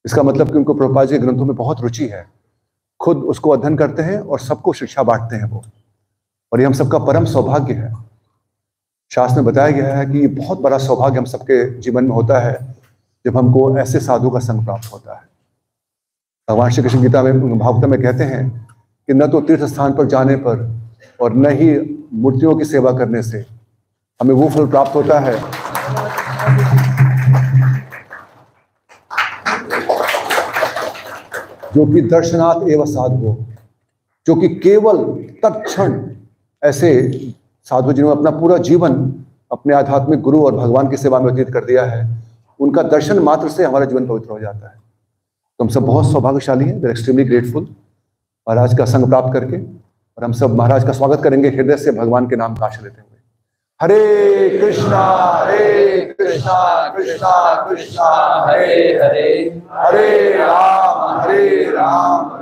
इसका मतलब कि उनको प्रभुपाद जी के ग्रंथों में बहुत रुचि है, खुद उसको अध्ययन करते हैं और सबको शिक्षा बांटते हैं वो, और ये हम सबका परम सौभाग्य है। शास्त्र में बताया गया है कि ये बहुत बड़ा सौभाग्य हम सबके जीवन में होता है जब हमको ऐसे साधु का संग प्राप्त होता है। भगवान श्री कृष्ण गीता में भागवत में कहते हैं कि न तो तीर्थ स्थान पर जाने पर और न ही मूर्तियों की सेवा करने से हमें वो फल प्राप्त होता है जो कि दर्शनात् एव साधु, जो कि केवल तत्क्षण ऐसे साधु जिन्होंने अपना पूरा जीवन अपने आध्यात्मिक गुरु और भगवान की सेवा में व्यतीत कर दिया है, उनका दर्शन मात्र से हमारा जीवन पवित्र हो जाता है। तो हम सब बहुत सौभाग्यशाली हैं, वी आर एक्सट्रीमली ग्रेटफुल महाराज का संग प्राप्त करके, और हम सब महाराज का स्वागत करेंगे हृदय से भगवान के नाम का आशीर्वाद लेते हुए। हरे कृष्णा कृष्णा कृष्णा हरे हरे, हरे राम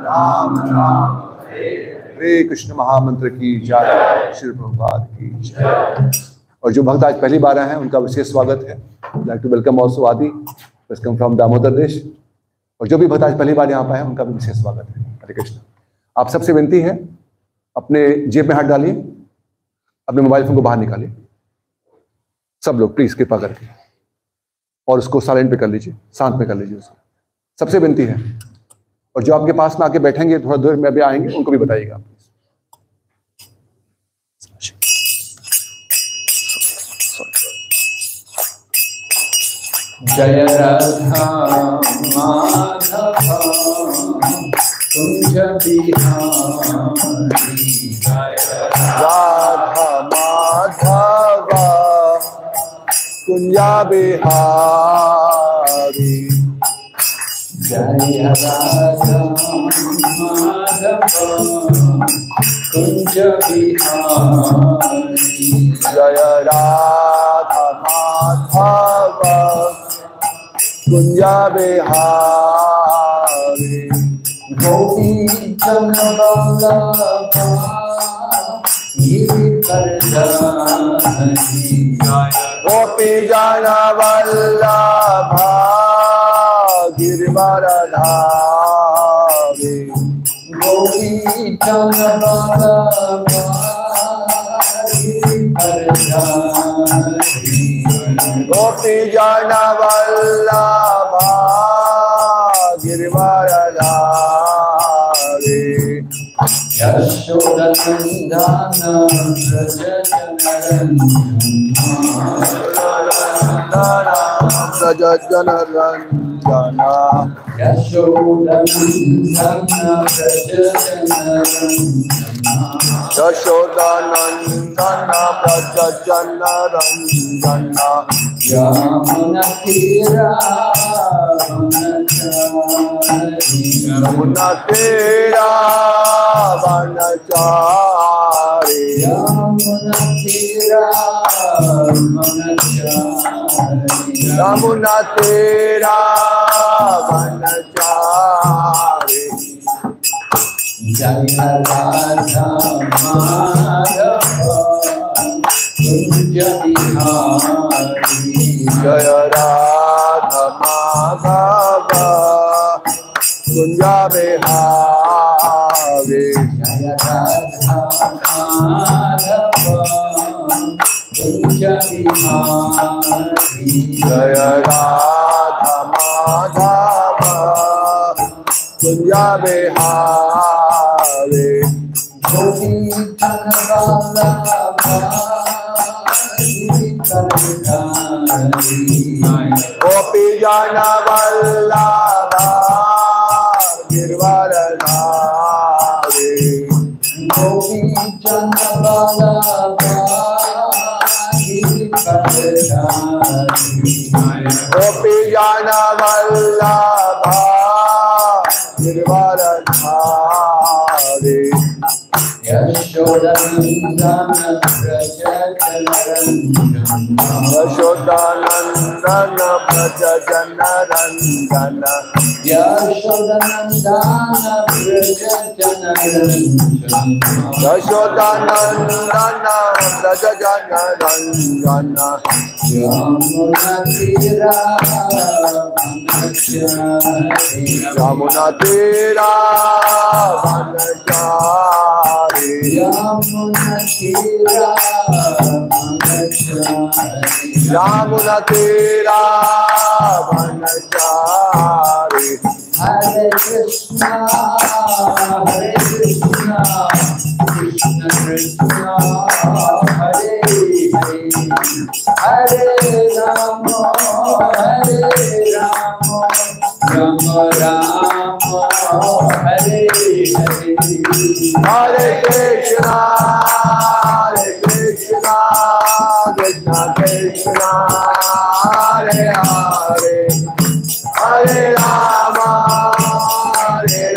राम राम हरे कृष्ण महामंत्र की जय, श्री प्रभुपाद की जय। और जो भक्त आज पहली बार आए हैं उनका विशेष स्वागत है। लाइक टू वेलकम ऑल्सो आदि, वेलकम फ्रॉम दामोदर देश। और जो भी भक्त आज पहली बार यहाँ पर है उनका भी विशेष स्वागत है। हरे कृष्ण। आप सबसे विनती है, अपने जेब में हाथ डालिए, अपने मोबाइल फोन को बाहर निकालिए, सब लोग प्लीज कृपा करके, और उसको साइलेंट पे कर लीजिए, शांत में कर लीजिए उसको, सबसे विनती है। और जो आपके पास में आके बैठेंगे थोड़ा देर में भी आएंगे, उनको भी बताइएगा। जय राधा माधव कुंज बिहारी, राधा माधव कुंज बिहारी, जय राधा माधव कुंज बिहारी, जय राधा माधव कुंज बिहारी, गोपी जन वल्लभा गिरिधरधारी, गोपी जन वल्लभा गिरिवरधारी, गोपी जन वल्लभा गिरिधरधारी, गोपी जन वल्लभा गिरिवरधारी, यशोदनंदन व्रज जनरंजन, यशोदनंदन व्रज यशोदानंदन व्रज जनरंजन, यमुना तीरावनचारी, यमुना तीरावनचारी, यमुना तीरावनचारी, यमुना तीरावनचारी, जय राधा माधव कुंज बिहारी, जय राधा माधव कुंज बिहारी, जय राधा माधव कुंज बिहारी, जय राधा माधव कुंज बिहारी, गोपी जन वल्लभा गिरिधरधारी, गोपी जन वल्लभा गिरिवरधारी, गोपी जन वल्लभा गिरिधरधारी, गोपी जन वल्लभा Girivardhari, Yashodanandana Prajajanarandana Yashodanandana Prajajanarandana Yashodanandana Prajajanarandana Yashodanandana Prajajanarandana Yamunatira Yamunatira Vanachari Yamunatira Vanachari Yamunatira Vanachari Hare Krishna Krishna Krishna Hare Hare Hare Rama Rama Rama Hare Hare Hare Krishna Krishna Krishna Hare Hare Hare Rama Rama Rama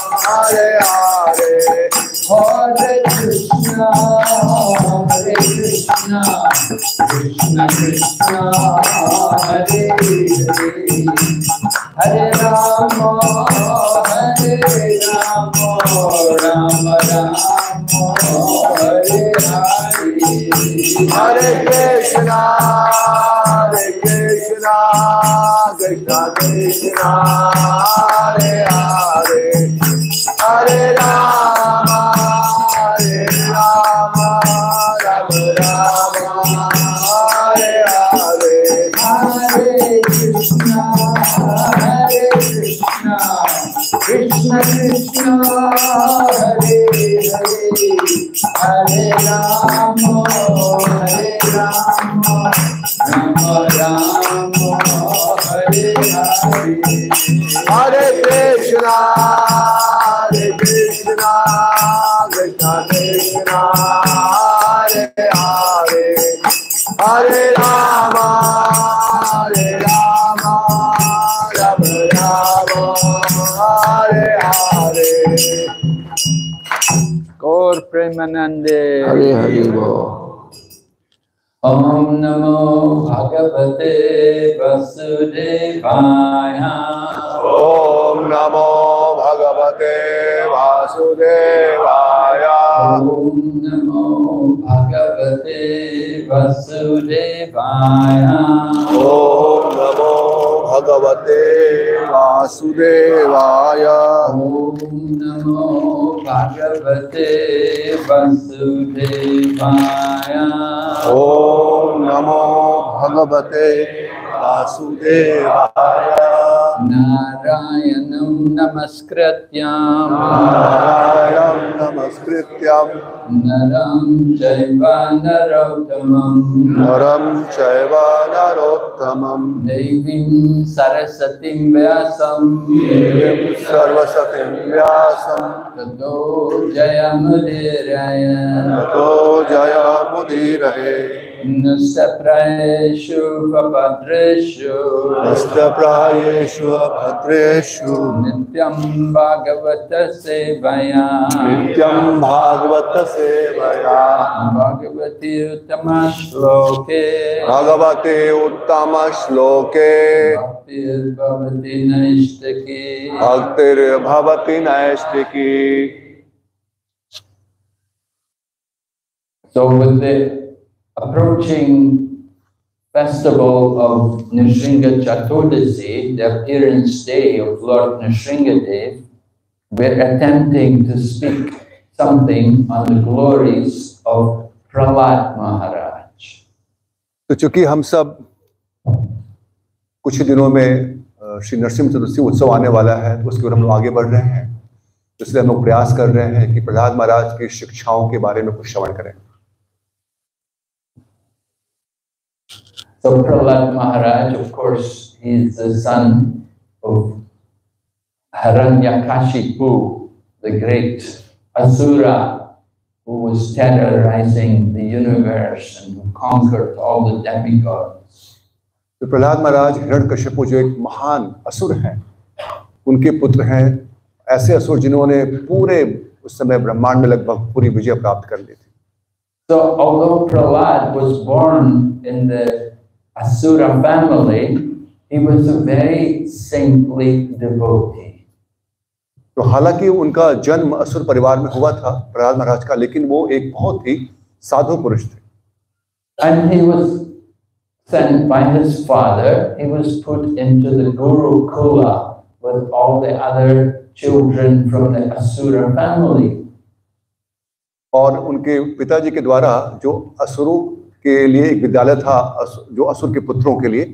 Hare Hare Hare Krishna Krishna Krishna Hare Hare Hare Rama Rama Rama Hare Hare Hare Krishna Krishna Krishna Hare Hare Hare Rama Rama Rama Hare Hare Hare Krishna Krishna Krishna Hare Hare Hare Rama Rama Rama Hare Hare Hare Krishna Krishna Krishna Hare Hare Hare Rama Rama Hare Hare Gaur Premanande. Hare Hare Om Namo Bhagavate Vasudevaya Om Namo Bhagavate Vasudevaya Om Namo Bhagavate Vasudevaya Om Namo Bhagavate Vasudevaya Om Namo Bhagavate Vasudevaya Om Namo Bhagavate Vasudevaya Narayanam Namaskrityam Narayanam Namaskrityam Naram Chaiva Narottamam Naram Chaiva Narottamam Devim Sarasatim Vyasam Devim Sarvasatim Vyasam Tato Jayamudiraya Tato Jaya Mudirahe Nastaprayeshu Papadreshu Nastaprayeshu Bhadreshu Nityam Bhagavata Sevaya Nityam Bhagavata Sevaya Bhagavati Uttama Shloke Bhagavate Uttama Shloke Bhaktir Bhavati Naishtaki Bhaktir Bhavati Naistiki. So with the approaching festival of Nrsimha Chaturdasi, the appearance day of Lord Nrsimhadev, we're attempting to speak something on the glories of Prahlad Maharaj. तो चूंकि हम सब कुछ ही दिनों में श्री नरसिंह चतुर्थी उत्सव आने वाला है, तो उसकी ओर हम लोग आगे बढ़ रहे हैं, इसलिए हम लोग प्रयास कर रहे हैं कि प्रहलाद महाराज की शिक्षाओं के बारे में कुछ श्रवण करें। So Prahlad Maharaj, of course, is the son of Hiranyakashipu, the great Asura, who was terrorizing the universe and who conquered all the demigods. तो प्रहलाद महाराज हिरण्यकश्यप जो एक महान असुर हैं, उनके पुत्र हैं ऐसे असुर जिन्होंने पूरे उस समय ब्रह्मांड में लगभग पूरी विजय प्राप्त कर ली थी। So although Prahlad was born in the Asura family, he was a very saintly devotee. तो हालांकि उनका जन्म असुर परिवार में हुआ था प्रहलाद महाराज का, लेकिन वो एक बहुत ही साधु पुरुष थे। And he was sent by his father. He was put into the Gurukula with all the other children from the Asura family. और उनके पिताजी के द्वारा जो असुरों के लिए एक विद्यालय था, जो असुर के पुत्रों के लिए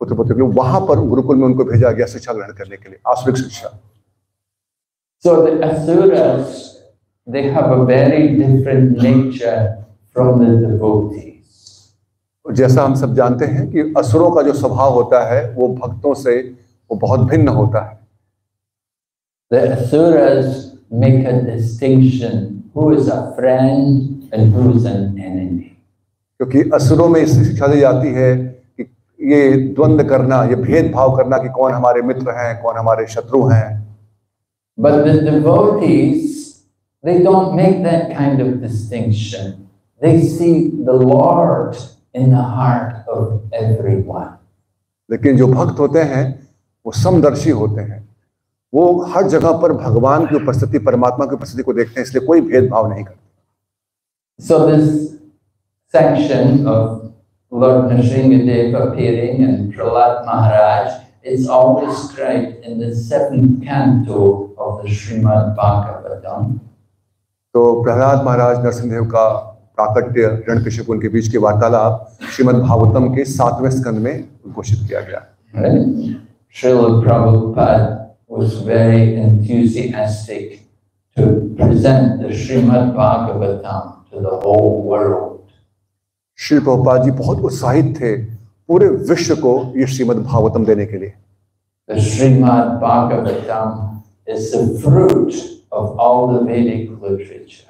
पुत्र वहां पर गुरुकुल में उनको भेजा गया शिक्षा ग्रहण करने के लिए, आसुरिक शिक्षा। So the Asuras, they have a very different nature from the devotees. जैसा हम सब जानते हैं कि असुरों का जो स्वभाव होता है वो भक्तों से वो बहुत भिन्न होता है। The Asuras make a distinction who is a friend and who is an enemy. क्योंकि असुरों में इस शिक्षा दी जाती है कि ये द्वंद्व करना, ये भेदभाव करना कि कौन हमारे मित्र हैं, कौन हमारे शत्रु हैं। But the devotees, they don't make that kind of distinction. They see the Lord in the heart of everyone. लेकिन जो भक्त होते हैं वो समदर्शी होते हैं, वो हर जगह पर भगवान की उपस्थिति, परमात्मा की उपस्थिति को देखते हैं, इसलिए कोई भेदभाव नहीं करते। So this section of Lord Nrsingadev appearing and Prahlad Maharaj is all described in the 7th canto of the Srimad Bhagavatam. तो प्रहलाद महाराज नरसिंहदेव का प्राकट्य, हिरण्यकशिपु उनके बीच के वार्तालाप श्रीमद् भागवतम के 7वें स्कंद में घोषित किया गया। Srila Prabhupada was very enthusiastic to present the Srimad Bhagavatam to the whole world. Shri Prabhupada ji बहुत उत्साहित थे पूरे विश्व को ये श्रीमद् भागवतम देने के लिए। The Srimad Bhagavatam is the fruit of all the Vedic literature.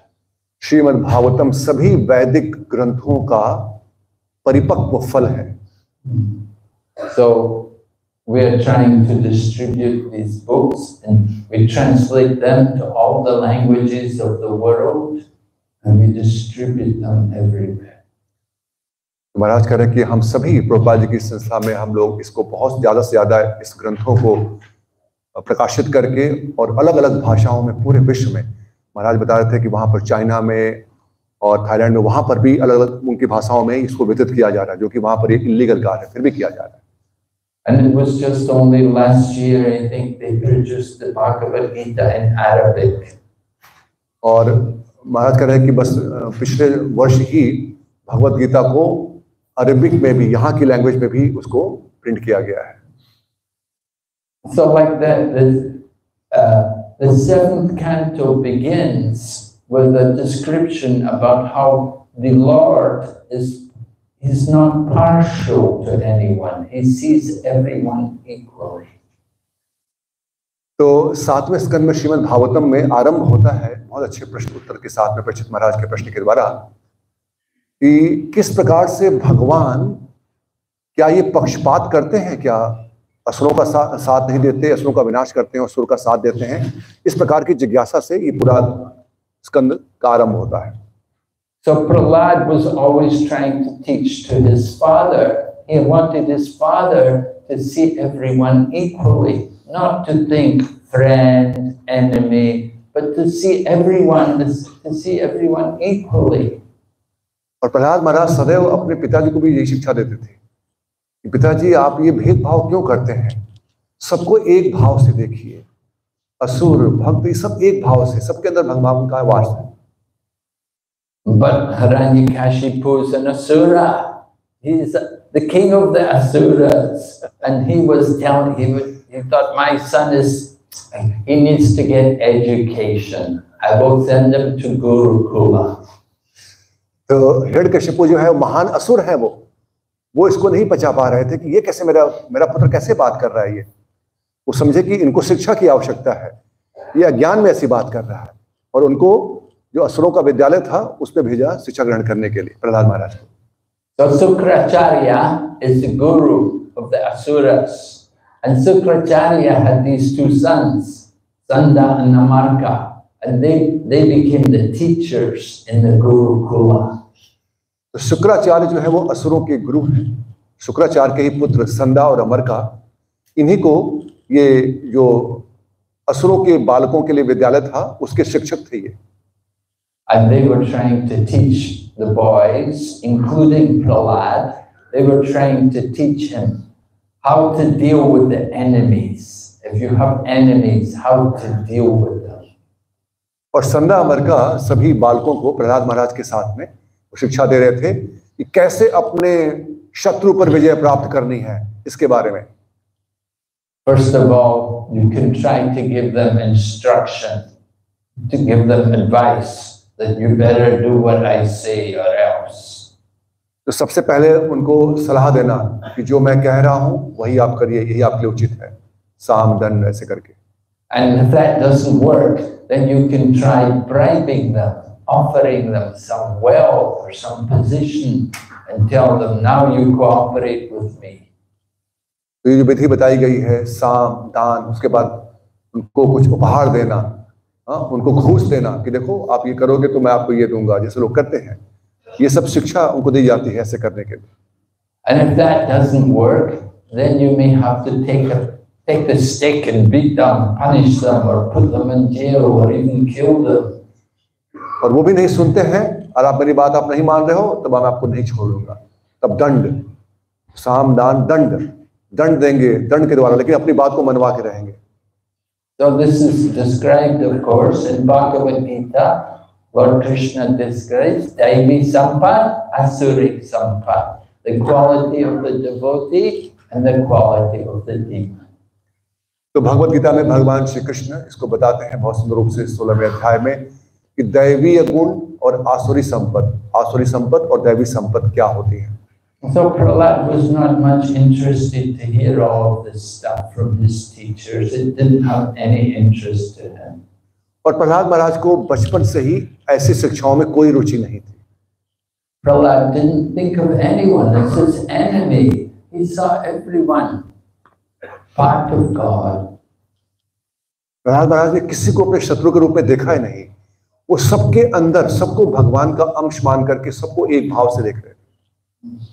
Shrimad Bhagavatam सभी वैदिक ग्रंथों का परिपक्व फल है। So we are trying to distribute these books and we translate them to all the languages of the world and we distribute them everywhere. महाराज कह रहे हैं कि हम सभी प्रभुपाद जी की संस्था में हम लोग इसको बहुत ज़्यादा से ज़्यादा इस ग्रंथों को प्रकाशित करके और अलग अलग भाषाओं में पूरे विश्व में, महाराज बता रहे थे कि वहाँ पर चाइना में और थाईलैंड में वहाँ पर भी अलग अलग उनकी भाषाओं में इसको वितरित किया जा रहा है, जो कि वहाँ पर एक इलीगल कार्य है, फिर भी किया जा रहा है। And it was just only last year, I think, they produced the Bhagavad Gita in Arabic. और महाराज कह रहे हैं कि बस पिछले वर्ष ही भगवत गीता को अरबिक में भी, यहाँ की लैंग्वेज में भी उसको प्रिंट किया गया है। So like that, the 7th canto begins with a description about how the Lord is not partial to anyone. He sees everyone equally. तो 7वें स्कंद में श्रीमद् भागवतम में आरंभ होता है बहुत अच्छे प्रश्न उत्तर के साथ में परीक्षित महाराज के प्रश्न के द्वारा कि किस प्रकार से भगवान, क्या ये पक्षपात करते हैं, क्या असुरों का साथ नहीं देते, असुरों का विनाश करते हैं, असुर का साथ देते हैं। इस प्रकार की जिज्ञासा से ये पूरा स्कंद का आरंभ होता है। So Prahlad was always trying to teach to his father. He wanted his father to see everyone equally, not to think friend, enemy, but to see everyone equally. और प्रहलाद महाराज सदैव अपने पिताजी को भी यही शिक्षा देते थे कि पिताजी आप ये भेदभाव क्यों करते हैं, सबको एक भाव से देखिए, असुर भक्त ये सब एक भाव से, सबके अंदर भगवान का वास है। But Hiranyakashipu is an asura. He is the king of the asuras, and he was telling he thought my son he needs to get education. I will send him to Gurukula. तो हिरण्यकशिपु जो है महान असुर है, वो इसको नहीं पचा पा रहे थे कि ये कैसे मेरा पुत्र कैसे बात कर रहा है। ये वो समझे कि इनको शिक्षा की आवश्यकता है, ये अज्ञान में ऐसी बात कर रहा है, और उनको जो असुरों का विद्यालय था उस पर भेजा शिक्षा ग्रहण करने के लिए प्रहलाद महाराज को। So Sukracharya is the guru of the asuras, and Sukracharya had these two sons, Sanda and Namarka, and they became the teachers in the Gurukula. तो शुक्राचार्य जो है वो असुरों के गुरु हैं। शुक्राचार्य के ही पुत्र संदा और अमरका, इन्हीं को ये जो असुरों के बालकों के लिए विद्यालय था उसके शिक्षक थे ये। And they were trying to teach the boys, including Prahlad, they were trying to teach him how to deal with the enemies. If you have enemies, how to deal with them. और संदा अमरका सभी बालकों को प्रहलाद महाराज के साथ में शिक्षा दे रहे थे कि कैसे अपने शत्रु पर विजय प्राप्त करनी है, इसके बारे में। First of all, you can try to give them instruction, to give them advice that you better do what I say or else. तो सबसे पहले उनको सलाह देना कि जो मैं कह रहा हूं वही आप करिए, यही आपके लिए उचित है, साम दंड ऐसे करके। And if that doesn't work, then you can try bribing them, offering them some wealth or some position and tell them, now you cooperate with me. तो ये जो विधि बताई गई है, साम दान, उसके बाद उनको कुछ उपहार देना, उनको घूस देना कि देखो आप ये करोगे तो मैं आपको ये दूंगा, जैसे लोग करते हैं, ये सब शिक्षा उनको दी जाती है ऐसे करने के लिए। And if that doesn't work, then you may have to take the stick and beat them, punish them, or put them in jail, or even kill them. और वो भी नहीं सुनते हैं और आप मेरी बात आप नहीं मान रहे हो, तब मैं आपको नहीं छोड़ूंगा। तब दंड, साम दान दंड देंगे, दंड के द्वारा, लेकिन अपनी बात को मनवा के रहेंगे। So this is described, of course, in Bhagavad Gita. Lord Krishna describes Daivi Sampad, Asuric Sampad, the quality of the devotee and the quality of the demon. तो भगवत गीता में भगवान श्री कृष्ण इसको बताते हैं बहुत सुंदर रूप से 16वें अध्याय में कि दैवीय गुण और आसुरी संपद और दैवी संपद क्या होती है। So Prahlad was not much interested to hear all of this stuff from his teachers. It didn't have any interest to him. और प्रहलाद महाराज को बचपन से ही ऐसी शिक्षाओं में कोई रुचि नहीं थी। Prahlad didn't think of anyone as his enemy. He saw everyone part of God. Prahlad महाराज ने किसी को अपने शत्रु के रूप में देखा ही नहीं। वो सबके अंदर सबको भगवान का अंश मान करके सबको एक भाव से देख रहे थे।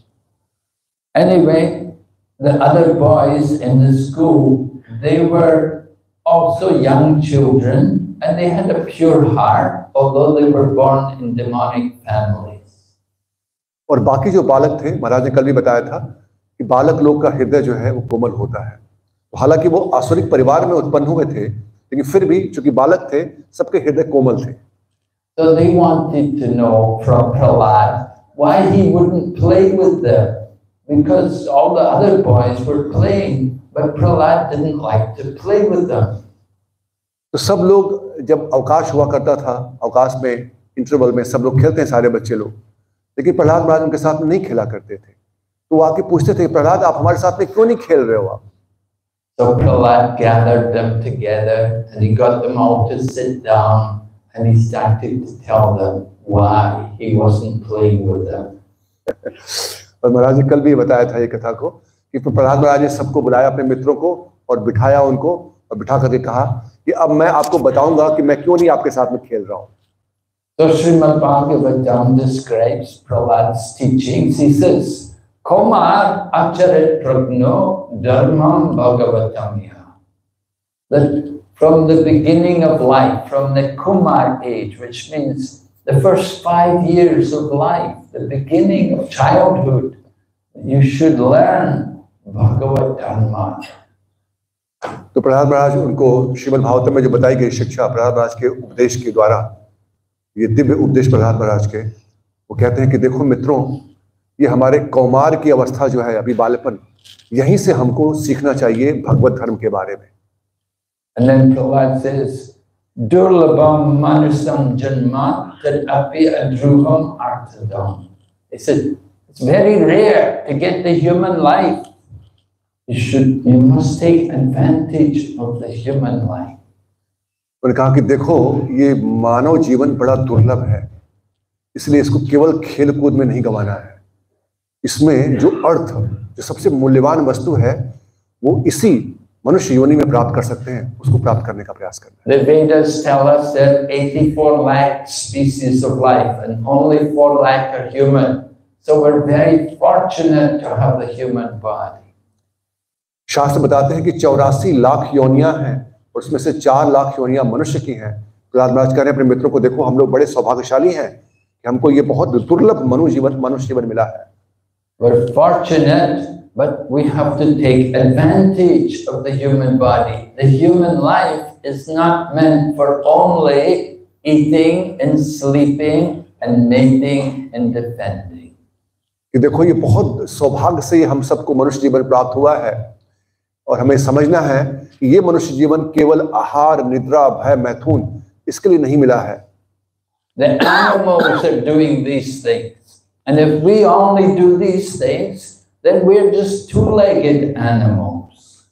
Anyway, the other boys in the school, they were also young children and they had a pure heart, although they were born in demonic families. और बाकी जो बालक थे, महाराज ने कल भी बताया था कि बालक लोग का हृदय जो है वो कोमल होता है। हालांकि वो आसुरिक परिवार में उत्पन्न हुए थे, लेकिन फिर भी चूंकि बालक थे, सबके हृदय कोमल थे। So they wanted to know from Prahlad why he wouldn't play with them. Because all the other boys were playing, but Prahlad didn't like to play with them. तो सब लोग जब अवकाश हुआ करता था, अवकाश में इंटरवल में सब लोग खेलते हैं सारे बच्चे लोग, लेकिन प्रहलाद महाराज उनके साथ में नहीं खेला करते थे। तो वो आके पूछते थे, प्रहलाद आप हमारे साथ में क्यों नहीं खेल रहे हो आप? So Prahlad gathered them together and he got them all to sit down and he started to tell them why he wasn't playing with them. और महाराज ने कल भी बताया था ये कथा को कि प्रहलाद महाराज ने सबको बुलाया अपने मित्रों को और बिठाया उनको और बिठा करके कहा कि अब मैं आपको बताऊंगा कि मैं क्यों नहीं आपके साथ में खेल रहा हूं। So Srimad Bhagavatam describes Prahlad's teachings. He says, Komar acharet pragno dharmam bhagavatamya. That from the beginning of life, from the Kumar age, which means the first 5 years of life, the beginning of childhood, you should learn Bhagavad Dharma. तो प्रहलाद महाराज उनको श्रीमद् भागवतम में जो बताई गई शिक्षा प्रहलाद महाराज के उपदेश के द्वारा, ये दिव्य उपदेश प्रहलाद महाराज के, वो कहते हैं कि देखो मित्रों, ये हमारे कौमार की अवस्था जो है अभी बालपन, यहीं से हमको सीखना चाहिए भगवत धर्म के बारे में। And then Prahlad says, Durlabham manusam janma tad api adruvam artadam. He said, it's very rare to get the human life. You must take advantage of the human life. उन्होंने कहा कि देखो ये मानव जीवन बड़ा दुर्लभ है, इसलिए इसको केवल खेल कूद में नहीं गंवाना है। इसमें जो अर्थ, जो सबसे मूल्यवान वस्तु है, वो इसी मनुष्य योनि में प्राप्त कर सकते हैं, उसको प्राप्त करने का प्रयास करना है। The Vedas tell us there are 84 lakh species of life and only 4 lakh are human. So we're very fortunate to have the human body. शास्त्र बताते हैं कि 84 लाख योनियां हैं और उसमें से 4 लाख योनियां मनुष्य की हैं। प्रहलाद महाराज कह रहे हैं अपने मित्रों को, देखो हम लोग बड़े सौभाग्यशाली हैं कि हमको ये बहुत दुर्लभ मनुष्य जीवन मिला है। We're fortunate, but we have to take advantage of the human body. The human life is not meant for only eating and sleeping and mating and defending. कि देखो ये बहुत सौभाग्य से हम सबको मनुष्य जीवन प्राप्त हुआ है और हमें समझना है कि ये मनुष्य जीवन केवल आहार, निद्रा, भय, मैथुन इसके लिए नहीं मिला है। The animals are doing these things. And if we only do these things, then we're just two-legged animals.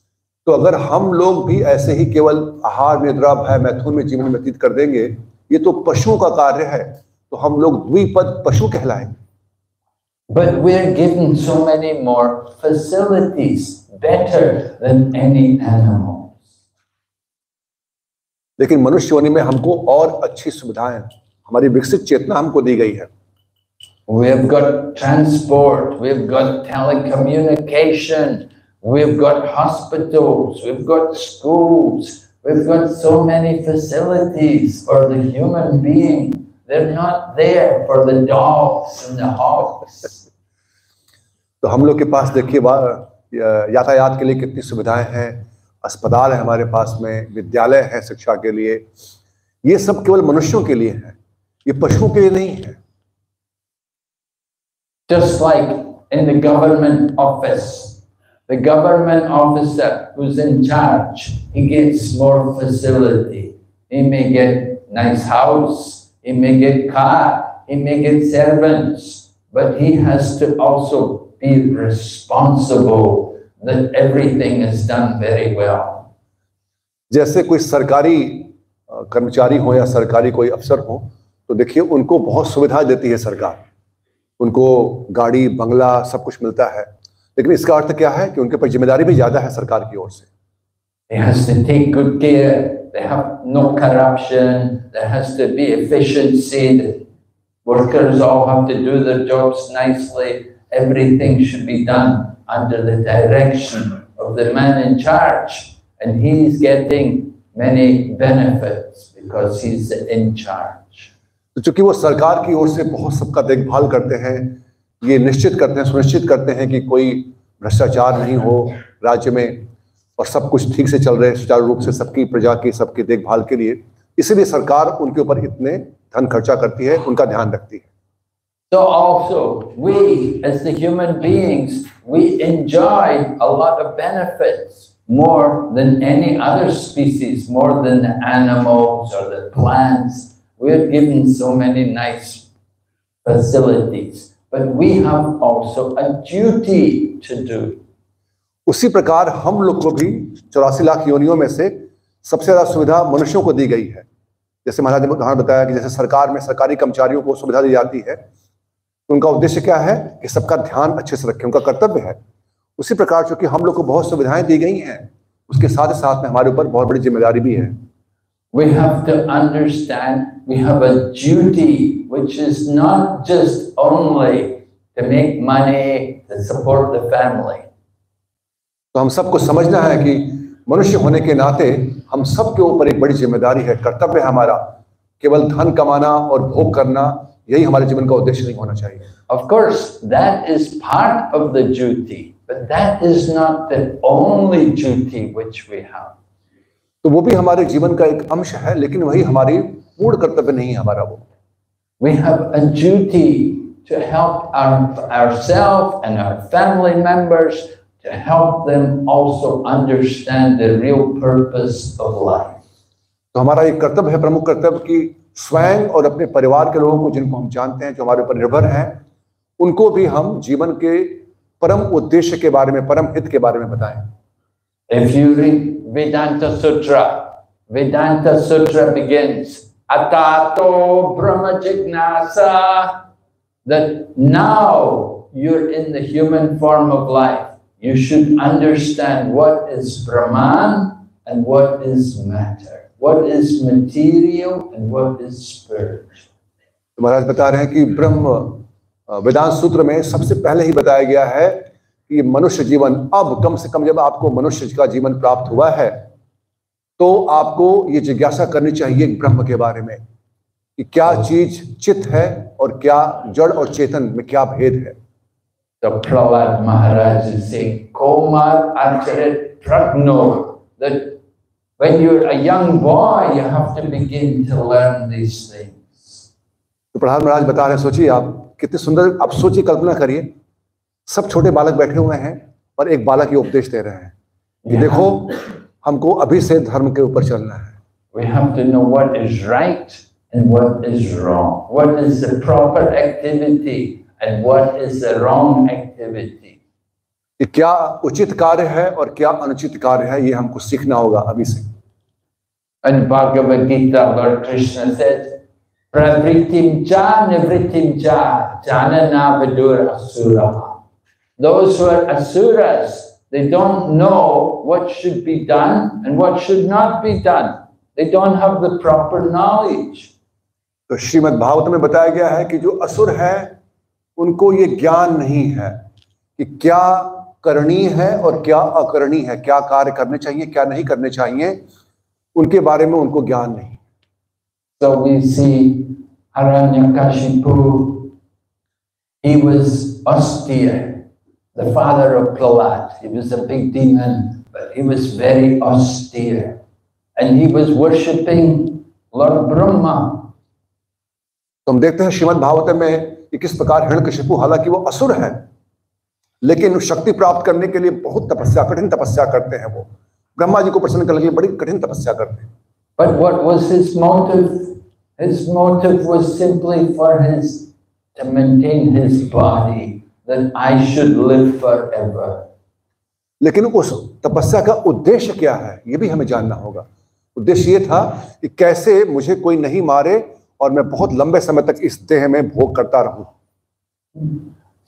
तो अगर हम लोग भी ऐसे ही केवल आहार, निद्रा, भय, मैथुन में जीवन व्यतीत कर देंगे, ये तो पशुओं का कार्य है, तो हम लोग द्विपद पशु कहलाएंगे। But we're given so many more facilities, better than any animals. लेकिन मनुष्य योनि में हमको और अच्छी सुविधाएं, हमारी विकसित चेतना हमको दी गई है। We've got transport, we've got telecommunication, we've got hospitals, we've got schools, we've got so many facilities for the human being. They're not there for the dogs and the hogs. तो हम लोग के पास देखिए यातायात के लिए कितनी सुविधाएं हैं, अस्पताल है हमारे पास में, विद्यालय है शिक्षा के लिए। ये सब केवल मनुष्यों के लिए है, ये पशुओं के लिए नहीं है। Just like in the government office, the government officer who's in charge, he gets more facility. He may get nice house, he may get car, he may get servants, but he has to also be responsible that everything is done very well. जैसे कोई सरकारी कर्मचारी हो या सरकारी कोई अफसर हो, तो देखिए उनको बहुत सुविधा देती है सरकार, उनको गाड़ी, बंगला सब कुछ मिलता है, लेकिन इसका अर्थ क्या है कि उनके पर जिम्मेदारी भी ज्यादा है सरकार की ओर से। He has to take good care. They have no corruption. There has to be efficiency. The workers all have to do their jobs nicely. Everything should be done under the direction of the man in charge, and he's getting many benefits because he's in charge. तो चूंकि वो सरकार की ओर से बहुत सबका देखभाल करते हैं, ये निश्चित करते हैं, सुनिश्चित करते हैं कि कोई भ्रष्टाचार नहीं हो राज्य में और सब कुछ ठीक से चल रहे सुचारू रूप से सबकी प्रजा की, सबकी देखभाल के लिए, इसलिए सरकार उनके ऊपर इतने धन खर्चा करती है, उनका ध्यान रखती है। So also we as the human beings, we enjoy a lot of benefits more than any other species, more than the animals or the plants. We're given so many nice facilities, but we have also a duty to do. उसी प्रकार हम लोग को भी 84 लाख योनियों में से सबसे ज्यादा सुविधा मनुष्यों को दी गई है। जैसे महाराज ने उदाहरण बताया कि जैसे सरकार में सरकारी कर्मचारियों को सुविधा दी जाती है, तो उनका उद्देश्य क्या है कि सबका ध्यान अच्छे से रखें, उनका कर्तव्य है। उसी प्रकार चूंकि हम लोग को बहुत सुविधाएं दी गई हैं, उसके साथ साथ में हमारे ऊपर बहुत बड़ी जिम्मेदारी भी है। We have to understand we have a duty which is not just only to make money to support the family. तो हम सबको समझना है कि मनुष्य होने के नाते हम सबके ऊपर एक बड़ी जिम्मेदारी है, कर्तव्य है हमारा। केवल धन कमाना और भोग करना यही हमारे जीवन का उद्देश्य नहीं होना चाहिए। Of course, that is part of the duty, but that is not the only duty which we have. तो वो भी हमारे जीवन का एक अंश है, लेकिन वही हमारी पूर्ण कर्तव्य नहीं है हमारा वो। We have a duty to help ourselves and our family members, to help them also understand the real purpose of life. तो हमारा एक कर्तव्य है, प्रमुख कर्तव्य, कि स्वयं और अपने परिवार के लोगों को, जिनको हम जानते हैं, जो हमारे ऊपर निर्भर हैं, उनको भी हम जीवन के परम उद्देश्य के बारे में, परम हित के बारे में बताएं। If you read Vedanta Sutra begins, Atato Brahma Jignasa, that now you're in the human form of life. you should understand what is Brahman and what is matter, what is material and what is spiritual. तो महाराज बता रहे हैं कि ब्रह्म वेदांत सूत्र में सबसे पहले ही बताया गया है कि मनुष्य जीवन, अब कम से कम जब आपको मनुष्य का जीवन प्राप्त हुआ है तो आपको ये जिज्ञासा करनी चाहिए ब्रह्म के बारे में कि क्या चीज चित्त है और क्या जड़ और चेतन में क्या भेद है। So Prahlad Maharaj is saying, Komar Acharit Pragno, that when you're a young boy, you have to begin to learn these things. तो प्रहलाद महाराज बता रहे हैं, सोचिए आप कितने सुंदर, आप सोचिए, कल्पना करिए, सब छोटे बालक बैठे हुए हैं और एक बालक ये उपदेश दे रहे हैं कि देखो हमको अभी से धर्म के ऊपर चलना है। We have to know what is right and what is wrong. What is the proper activity and what is the wrong activity. कि क्या उचित कार्य है और क्या अनुचित कार्य है, ये हमको सीखना होगा अभी से। And Bhagavad Gita, Lord Krishna said, Pravritim cha nivritim cha janana vidur asura. Those who are asuras, they don't know what should be done and what should not be done. They don't have the proper knowledge. तो श्रीमद् भागवत में बताया गया है कि जो असुर है उनको ये ज्ञान नहीं है कि क्या करणीय है और क्या अकरणीय है, क्या कार्य करने चाहिए क्या नहीं करने चाहिए, उनके बारे में उनको ज्ञान नहीं। So we see Hiranyakashipu, he was austere, the father of Prahlad. He was a big demon, but he was very austere. And he was worshipping Lord Brahma. तो हम देखते हैं श्रीमद् भागवत में कि किस प्रकार हिरण्यकशिपु, हालांकि वो असुर है लेकिन शक्ति प्राप्त करने के लिए बहुत तपस्या, कठिन तपस्या करते हैं। वो ब्रह्मा जी को प्रसन्न करने के लिए बड़ी कठिन तपस्या करते हैं। But what was his motive? His motive was simply for to maintain his body, that I should live forever. लेकिन उस तपस्या का उद्देश्य क्या है, ये भी हमें जानना होगा। उद्देश्य ये था कि कैसे मुझे कोई नहीं मारे और मैं बहुत लंबे समय तक इस देह में भोग करता रहूं।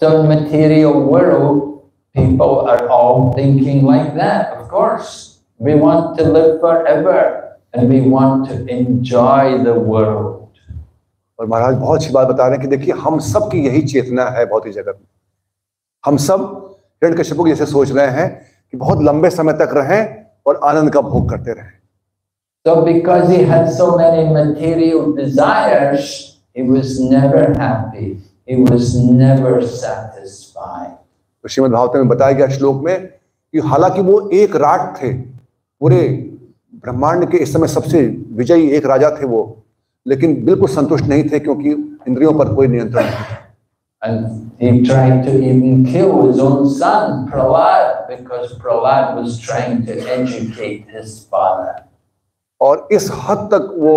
So in material world, people are all thinking like that. Of course, we want to live forever and we want to enjoy the world. और महाराज बहुत अच्छी बात बता रहे हैं कि देखिए हम सब की यही चेतना है भौतिक जगत में। हम सब हिरण्यकशिपु जैसे सोच रहे हैं कि बहुत लंबे समय तक रहें और आनंद का भोग करते रहें। So because he had so many material desires, he was never happy. He was never satisfied. तो श्रीमद् भागवत में बताया गया श्लोक में कि हालांकि वो एक राट थे, पूरे ब्रह्मांड के इस समय सबसे विजयी एक राजा थे वो, लेकिन बिल्कुल संतुष्ट नहीं थे क्योंकि इंद्रियों पर कोई नियंत्रण नहीं था। And he tried to even kill his own son, Prahlad, because Prahlad was trying to educate his father. और इस हद तक वो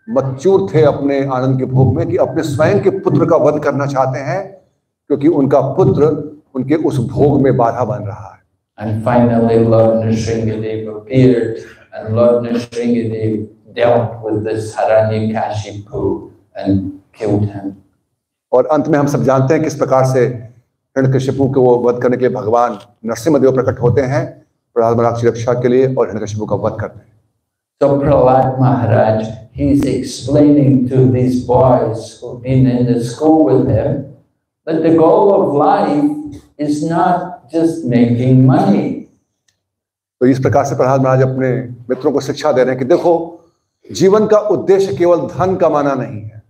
मच्चूर थे अपने आनंद के भोग में कि अपने स्वयं के पुत्र का वध करना चाहते हैं क्योंकि उनका पुत्र उनके उस भोग में बाधा बन रहा है। And finally Lord Nrsingadev appeared and Lord Nrsingadev dealt with this Hiranyakashipu and killed him. और अंत में हम सब जानते हैं किस प्रकार से हिरण्यकशिपु को वध करने के लिए भगवान नरसिंहदेव प्रकट होते हैं प्रहलाद महाराज की रक्षा के लिए और हिरण्यकशिपु का वध करते हैं। So Prahlad Maharaj, he's explaining to these boys who've been in the school with him that the goal of life is not just making money. तो इस प्रकार से प्रहलाद महाराज अपने मित्रों को शिक्षा दे रहे हैं कि देखो जीवन का उद्देश्य केवल धन कमाना नहीं है।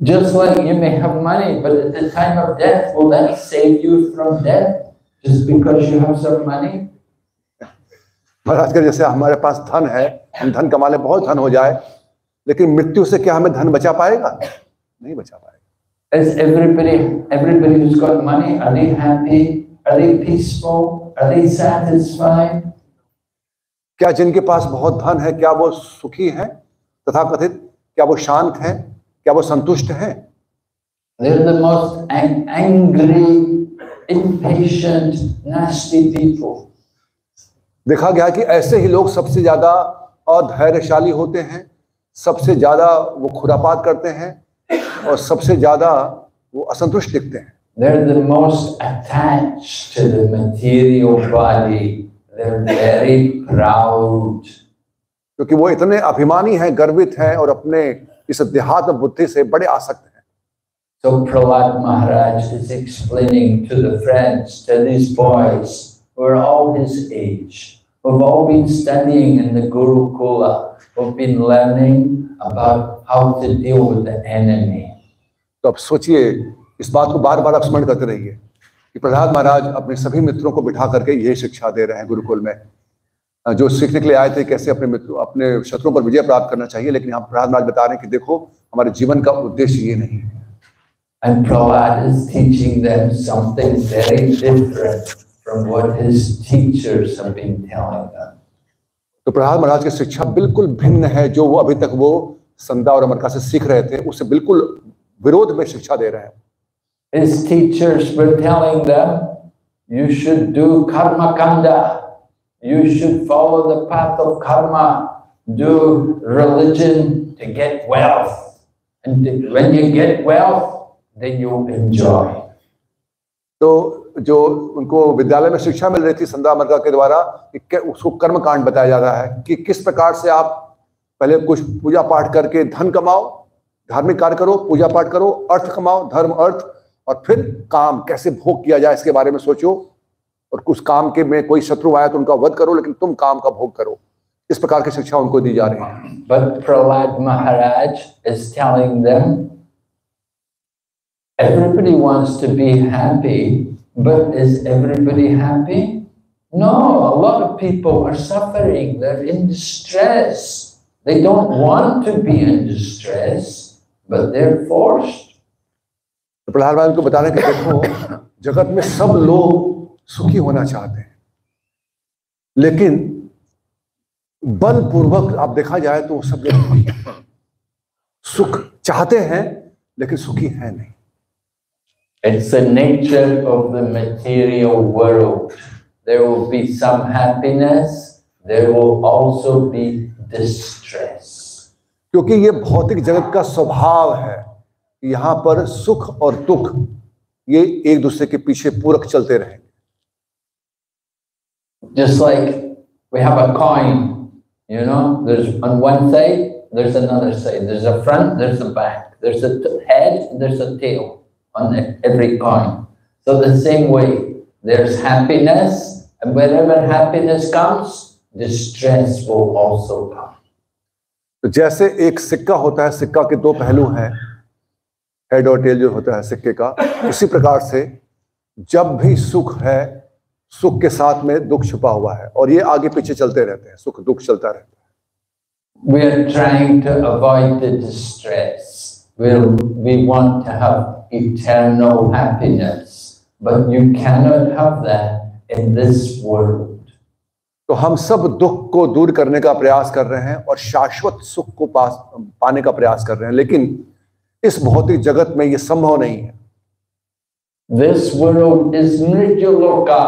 Just like you may have money, but at the time of death, will that save you from death just because you have some money? महाराज के जैसे हमारे पास धन है, हम धन कमा ले, बहुत धन हो जाए, लेकिन मृत्यु से क्या हमें धन बचा पाएगा? नहीं बचा पाएगा। Is everybody who's got money, are they happy? Are they peaceful? Are they satisfied? क्या जिनके पास बहुत धन है क्या वो सुखी हैं? तथाकथित क्या वो शांत हैं? क्या वो संतुष्ट हैं? They're the most angry, impatient, nasty people. देखा गया कि ऐसे ही लोग सबसे ज्यादा अधैर्यशाली होते हैं, सबसे ज्यादा वो खुरापात करते हैं और सबसे ज्यादा वो असंतुष्ट दिखते हैं। They're the most attached to the material body. They're very proud. क्योंकि वो इतने अभिमानी हैं, गर्वित हैं और अपने इस देहात्म बुद्धि से बड़े आसक्त हैं। So Prahlad Maharaj is explaining to the friends, to these boys who are all his age, who've all been studying in the Gurukula, who've been learning about how to deal with the enemy. तो अब सोचिए, इस बात को बार बार आप स्मरण करते रहिए कि प्रहलाद महाराज अपने सभी मित्रों को बिठा करके यही शिक्षा दे रहे हैं गुरुकुल में, जो सीखने के लिए आए थे कैसे अपने मित्रों, अपने शत्रुओं पर विजय प्राप्त करना चाहिए। लेकिन यहाँ प्रहलाद महाराज बता रहे हैं कि देखो, हमारे जीवन का उद्देश्य ये नहीं है। And Prahlad is teaching them something very different from what his teachers have been telling them. तो प्रहलाद महाराज की शिक्षा बिल्कुल भिन्न है, जो वो अभी तक वो संदा और अमरका से सीख रहे थे, उससे बिल्कुल विरोध में शिक्षा दे रहे हैं। His teachers were telling them, you should do karma kanda, you should follow the path of karma, do religion to get wealth, and when you get wealth, then you enjoy. तो जो उनको विद्यालय में शिक्षा मिल रही थी संदा अमरका के द्वारा, उसको कर्म कांड बताया जा रहा है कि किस प्रकार से आप पहले कुछ पूजा पाठ करके धन कमाओ, धार्मिक कार्य करो, पूजा पाठ करो, अर्थ कमाओ, धर्म अर्थ, और फिर काम कैसे भोग किया जाए इसके बारे में सोचो, और उस काम के में कोई शत्रु आया तो उनका वध करो, लेकिन तुम काम का भोग करो। इस प्रकार की शिक्षा उनको दी जा रही है। But Prahlad Maharaj is telling them, everybody wants to be happy, but is everybody happy? No, a lot of people are suffering. They're in distress. They don't want to be in distress, but they're forced. तो प्रहलाद महाराज को बताने के देखो, जगत में सब लोग सुखी होना चाहते हैं, लेकिन बलपूर्वक आप देखा जाए तो सब लोग सुख चाहते हैं लेकिन सुखी हैं नहीं। It's the nature of the material world. There will be some happiness, there will also be distress. क्योंकि ये भौतिक जगत का स्वभाव है, यहाँ पर सुख और दुख ये एक दूसरे के पीछे पूरक चलते रहेंगे। Just like we have a coin, you know, there's on one side, there's another side. There's a front, there's a back. There's a head, there's a tail on every coin. So the same way, there's happiness, and wherever happiness comes, distress will also come. तो जैसे एक सिक्का होता है, सिक्का के दो पहलू हैं, हेड और टेल जो होता है सिक्के का, उसी प्रकार से जब भी सुख है, सुख के साथ में दुख छुपा हुआ है, और ये आगे पीछे चलते रहते हैं, सुख दुख चलता रहता है। We are trying to avoid the distress. We want to have eternal happiness, but you cannot have that in this world. तो हम सब दुख को दूर करने का प्रयास कर रहे हैं और शाश्वत सुख को पाने का प्रयास कर रहे हैं, लेकिन इस भौतिक जगत में ये संभव नहीं है। This world is Mrityuloka.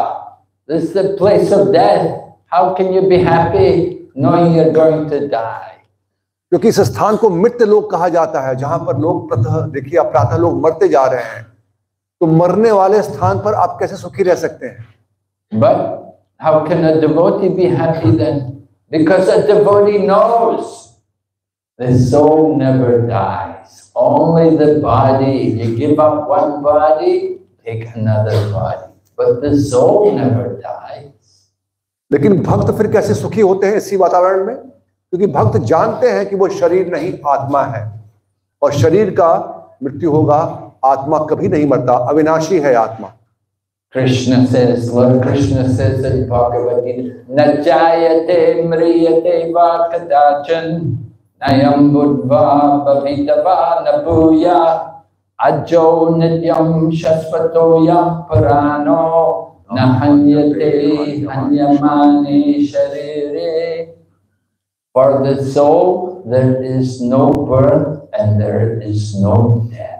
This is the place of death. How can you be happy knowing you're going to die? क्योंकि इस स्थान को मृत्यु लोक कहा जाता है, जहां पर लोग देखिए आप प्रातः लोग मरते जा रहे हैं, तो मरने वाले स्थान पर आप कैसे सुखी रह सकते हैं? But how can a devotee be happy then? Because a devotee knows the soul never dies. Only the body. You give up one body, take another body. But the soul never dies. लेकिन भक्त फिर कैसे सुखी होते हैं इसी वातावरण में? क्योंकि भक्त जानते हैं कि वो शरीर नहीं आत्मा है, और शरीर का मृत्यु होगा, आत्मा कभी नहीं मरता, अविनाशी है आत्मा। Krishna says, Lord Krishna says in Bhagavad Gita, Najayate mriyate va kadachan nayam buddha bhavitava nabhuya ajo nityam shasvatoyam parano nahanyate hanyamani sharire. For the soul there is no birth and there is no death.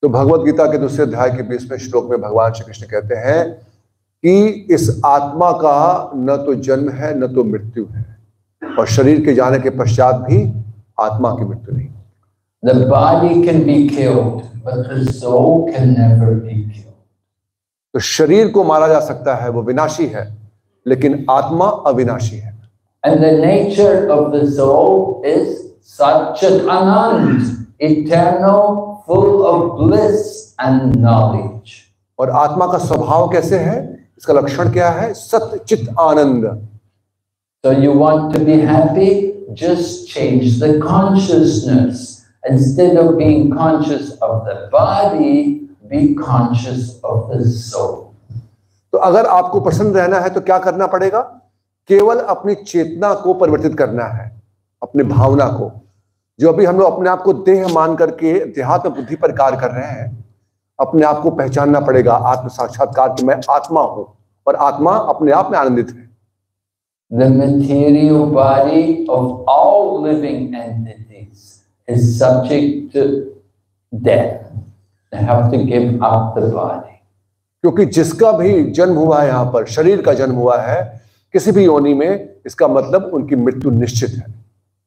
तो भगवत गीता के दूसरे अध्याय के 20वें श्लोक में भगवान श्री कृष्ण कहते हैं कि इस आत्मा का न तो जन्म है न तो मृत्यु है, और शरीर के जाने के पश्चात भी आत्मा की मृत्यु नहीं। The body can be killed, but the soul can never be killed. तो शरीर को मारा जा सकता है, वो विनाशी है, लेकिन आत्मा अविनाशी है। And the nature of the soul is Satchit Anand, eternal, full of bliss and knowledge. और आत्मा का स्वभाव कैसे है, इसका लक्षण क्या है? सत्य चित आनंद। So you want to be happy? Just change the consciousness. Instead of being conscious of the body, be conscious of the soul. तो अगर आपको प्रसन्न रहना है तो क्या करना पड़ेगा? केवल अपनी चेतना को परिवर्तित करना है, अपनी भावना को। जो अभी हम लोग अपने आप को देह मान करके देहात्म बुद्धि पर कार्य कर रहे हैं, अपने आप को पहचानना पड़ेगा आत्म साक्षात्कार कि मैं आत्मा हूं और आत्मा अपने आप में आनंदित है। The material body of all living entities is subject to death. They have to give up the body. क्योंकि जिसका भी जन्म हुआ है, यहाँ पर शरीर का जन्म हुआ है किसी भी योनि में, इसका मतलब उनकी मृत्यु निश्चित है।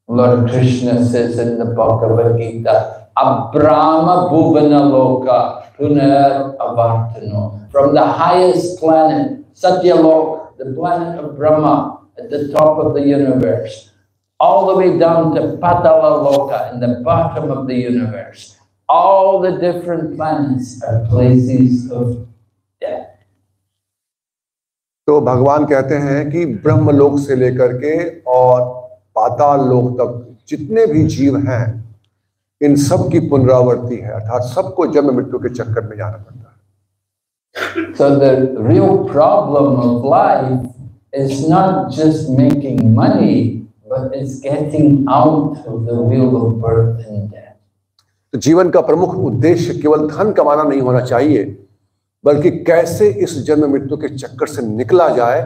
Lord Krishna says in the Bhagavad Gita, Abrahma Bhuvana Loka Punar Avartano. From the highest planet, Satyalok, the planet of Brahma, at the top of the universe, all the way down to Patala Loka, in the bottom of the universe. All the different planets are places of death. तो भगवान कहते हैं कि ब्रह्मलोक से लेकर के और पाताल लोक तक जितने भी जीव हैं, इन सब की पुनरावृत्ति है, अर्थात सबको जन्म मृत्यु के चक्कर में जाना पड़ता है। So the real problem of life is not just making money, but it's getting out of the wheel of birth and death. तो जीवन का प्रमुख उद्देश्य केवल धन कमाना नहीं होना चाहिए, बल्कि कैसे इस जन्म मृत्यु के चक्कर से निकला जाए,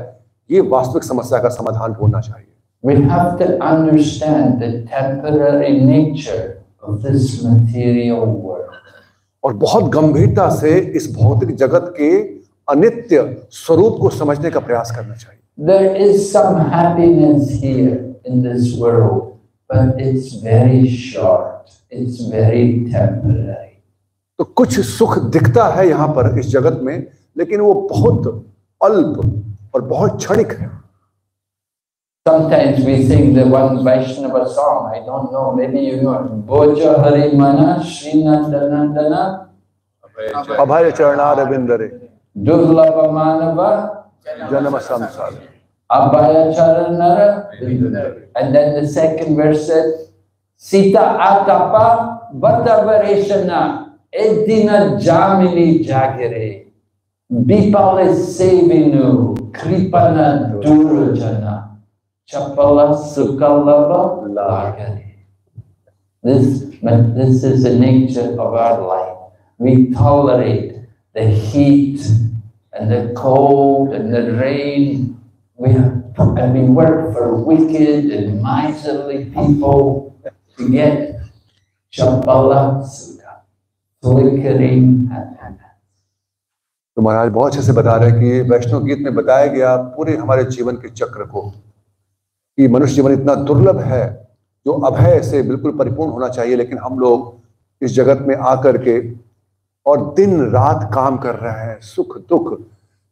ये वास्तविक समस्या का समाधान ढूंढना चाहिए। We have to understand the temporary nature of this material world. और बहुत गंभीरता से इस भौतिक जगत के अनित्य स्वरूप को समझने का प्रयास करना चाहिए। There is some happiness here in this world, but it's very short. It's very temporary. तो कुछ सुख दिखता है यहाँ पर इस जगत में, लेकिन वो बहुत अल्प और बहुत क्षणिक है। Sometimes we sing the one Vaishnava song. I don't know, maybe you know it. Boja Hari Mana Srinandanandana Abhay चरणारविंदरे Durlava Manava जन्म संसार। Abhaya Charanara. And then the second verse said, Sita Atapa Bhatavareshana Edina Jamini Jagere Bipale Sevinu Kripana Durajana Chapala Sukalava Lagari. This is the nature of our life. We tolerate the heat and the cold and the rain. We work for wicked and miserly people to get Chapala Sukha, flickering happiness. तो महाराज बहुत अच्छे से बता रहे हैं कि वैष्णव गीत में बताया गया पूरे हमारे जीवन के चक्र को, कि मनुष्य जीवन इतना दुर्लभ है जो अभय से बिल्कुल परिपूर्ण होना चाहिए, लेकिन हम लोग इस जगत में आकर के और दिन रात काम कर रहे हैं, सुख दुख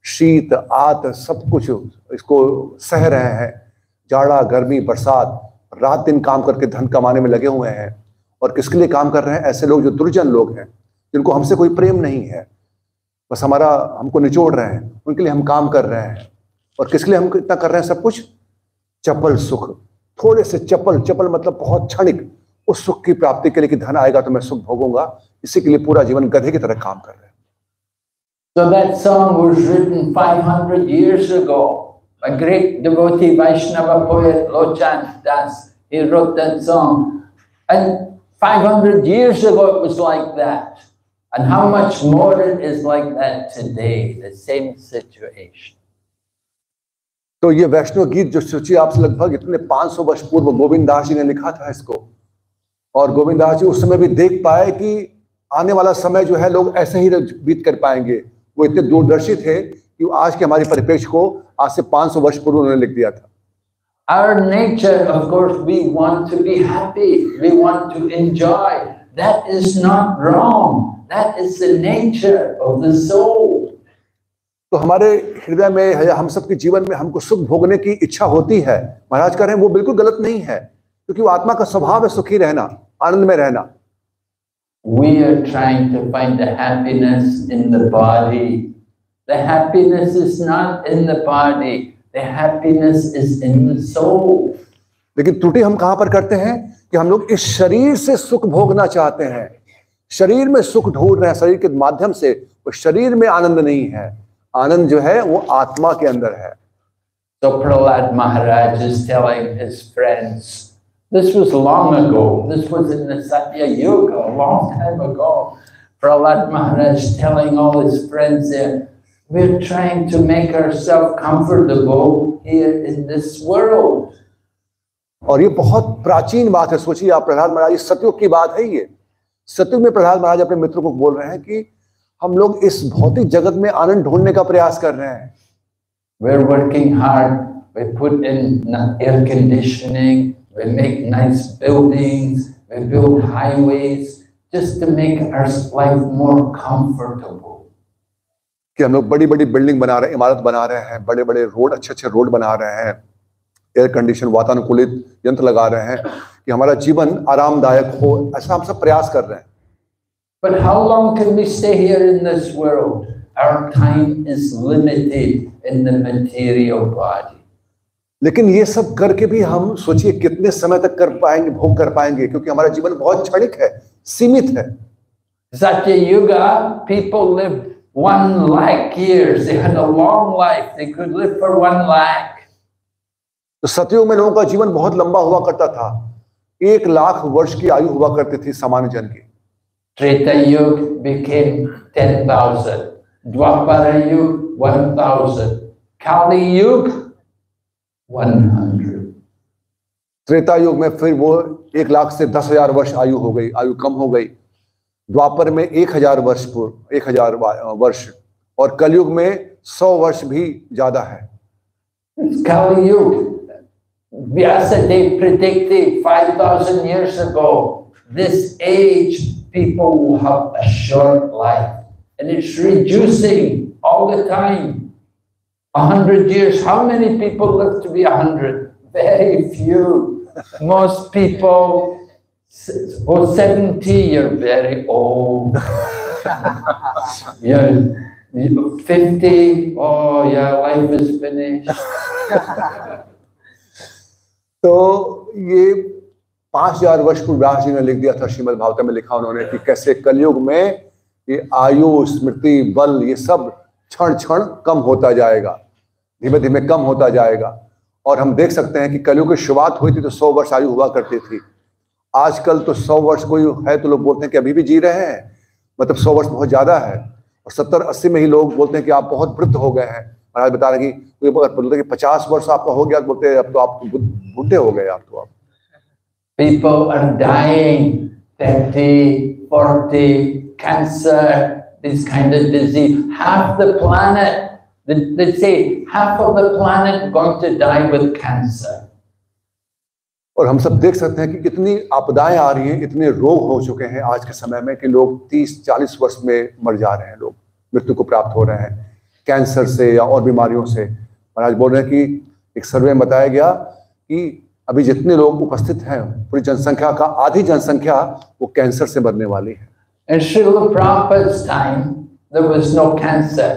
शीत आत सब कुछ इसको सह रहे हैं, जाड़ा गर्मी बरसात, रात दिन काम करके धन कमाने में लगे हुए हैं। और किसके लिए काम कर रहे हैं? ऐसे लोग जो दुर्जन लोग हैं, जिनको हमसे कोई प्रेम नहीं है, बस हमको निचोड़ रहे हैं, उनके लिए हम काम कर रहे हैं। और किसके लिए हम इतना कर रहे हैं सब कुछ? चपल सुख, थोड़े से चपल मतलब बहुत क्षणिक, उस सुख की प्राप्ति के लिए कि धन आएगा तो मैं सुख भोगूंगा, इसी के लिए पूरा जीवन गधे की तरह काम कर रहे हैं। So that song was written 500 years ago. A great devotee Vaishnava poet Lochan Das, he wrote that song. And 500 years ago it was like that. And how much more it is like that today, the same situation. तो ये वैष्णव गीत जो सोचिए आपसे लगभग इतने 500 वर्ष पूर्व गोविंद दास जी ने लिखा था इसको, और गोविंद दास जी उस समय भी देख पाए कि आने वाला समय जो है लोग ऐसे ही बीत कर पाएंगे। वो इतने दूरदर्शी थे कि आज के हमारे परिप्रेक्ष्य को आज से 500 वर्ष पूर्व उन्होंने लिख दिया था। Our nature, of course, we want to be happy, we want to enjoy, That is not wrong. That is the nature of the soul. तो हमारे हृदय में या हम सबके जीवन में हमको सुख भोगने की इच्छा होती है, महाराज कह रहे हैं वो बिल्कुल गलत नहीं है, क्योंकि वो आत्मा का स्वभाव है सुखी रहना, आनंद में रहना। We are trying to find the happiness in the body. The happiness is not in the body. The happiness is in the soul. लेकिन त्रुटि हम कहां पर करते हैं कि हम लोग इस शरीर से सुख भोगना चाहते हैं, शरीर में सुख ढूंढ रहे हैं, शरीर के माध्यम से। वो शरीर में आनंद नहीं है, आनंद जो है वो आत्मा के अंदर है। So Prahlad Maharaj is telling his friends, this was long ago, this was in the Satya Yuga, a long time ago. Prahlad Maharaj telling all his friends there, we're trying to make ourselves comfortable here in this world. और ये बहुत प्राचीन बात है, सोचिए आप, प्रहलाद महाराज, सतयुग की बात है ये। सतयुग में प्रहलाद महाराज अपने मित्रों को बोल रहे हैं कि हम लोग इस भौतिक जगत में आनंद ढूंढने का प्रयास कर रहे हैं। We're working hard. We put in air conditioning. We make nice buildings. We build highways just to make our life more comfortable. कि हम लोग बड़ी बड़ी बिल्डिंग बना रहे हैं, इमारत बना रहे हैं, बड़े बड़े रोड, अच्छे अच्छे रोड बना रहे हैं, एयर कंडीशन वातानुकूलित यंत्र लगा रहे हैं कि हमारा जीवन आरामदायक हो, ऐसा हम सब प्रयास कर रहे हैं। But how long can we stay here in this world? Our time is limited in the material body. लेकिन ये सब करके भी हम सोचिए कितने समय तक कर पाएंगे, भोग कर पाएंगे, क्योंकि हमारा जीवन बहुत क्षणिक है, सीमित है। Satya Yuga, people lived 1 lakh years. They had a long life. They could live for 1 lakh. तो सतयुग में लोगों का जीवन बहुत लंबा हुआ करता था, 1 लाख वर्ष की आयु हुआ करती थी सामान्य जन की। Treta Yuga became 10,000. Dwapara Yuga 1,000. Kali Yuga 100. Treta युग में फिर वो 1 लाख से 10,000 वर्ष आयु हो गई, आयु कम हो गई। द्वापर में 1,000 वर्ष, 1,000 वर्ष, और कलयुग में 100 वर्ष भी ज्यादा है। Kali Yuga. Vyasadeva predicted 5,000 years ago, this age people will have a short life, and it's reducing all the time. 100 years, how many people live to be 100? Very few. Most people, 70, you're very old. You're 50, oh yeah, life is finished. तो ये 5,000 वर्ष पूर्व व्यास जी ने लिख दिया था, श्रीमद् भागवत में लिखा उन्होंने कि कैसे कलयुग में ये आयु, स्मृति, बल, ये सब क्षण क्षण कम होता जाएगा, धीमे धीमे कम होता जाएगा। और हम देख सकते हैं कि कलयुग की शुरुआत हुई थी तो 100 वर्ष आयु हुआ करती थी। आजकल तो 100 वर्ष कोई है तो लोग बोलते हैं कि अभी भी जी रहे हैं, मतलब 100 वर्ष बहुत ज्यादा है। और 70-80 में ही लोग बोलते हैं कि आप बहुत वृद्ध हो गए हैं। महाराज बता रहे हैं कि बोलते हैं कि 50 वर्ष आपका हो गया, बोलते हैं अब तो आप बूढ़े हो गए, आप तो आप। People are dying, 30, 40, cancer, this kind of disease. Half the planet, they say half of the planet going to die with cancer. और हम सब देख सकते हैं कि कितनी आपदाएं आ रही हैं, इतने रोग हो चुके हैं आज के समय में कि लोग 30-40 वर्ष में मर जा रहे हैं, लोग मृत्यु को प्राप्त हो रहे हैं कैंसर से या और बीमारियों से। महाराज बोल रहे हैं कि एक सर्वे में बताया गया कि अभी जितने लोग उपस्थित हैं पूरी जनसंख्या का आधी जनसंख्या वो कैंसर से मरने वाली है। In Srila Prabhupada's time, there was no cancer.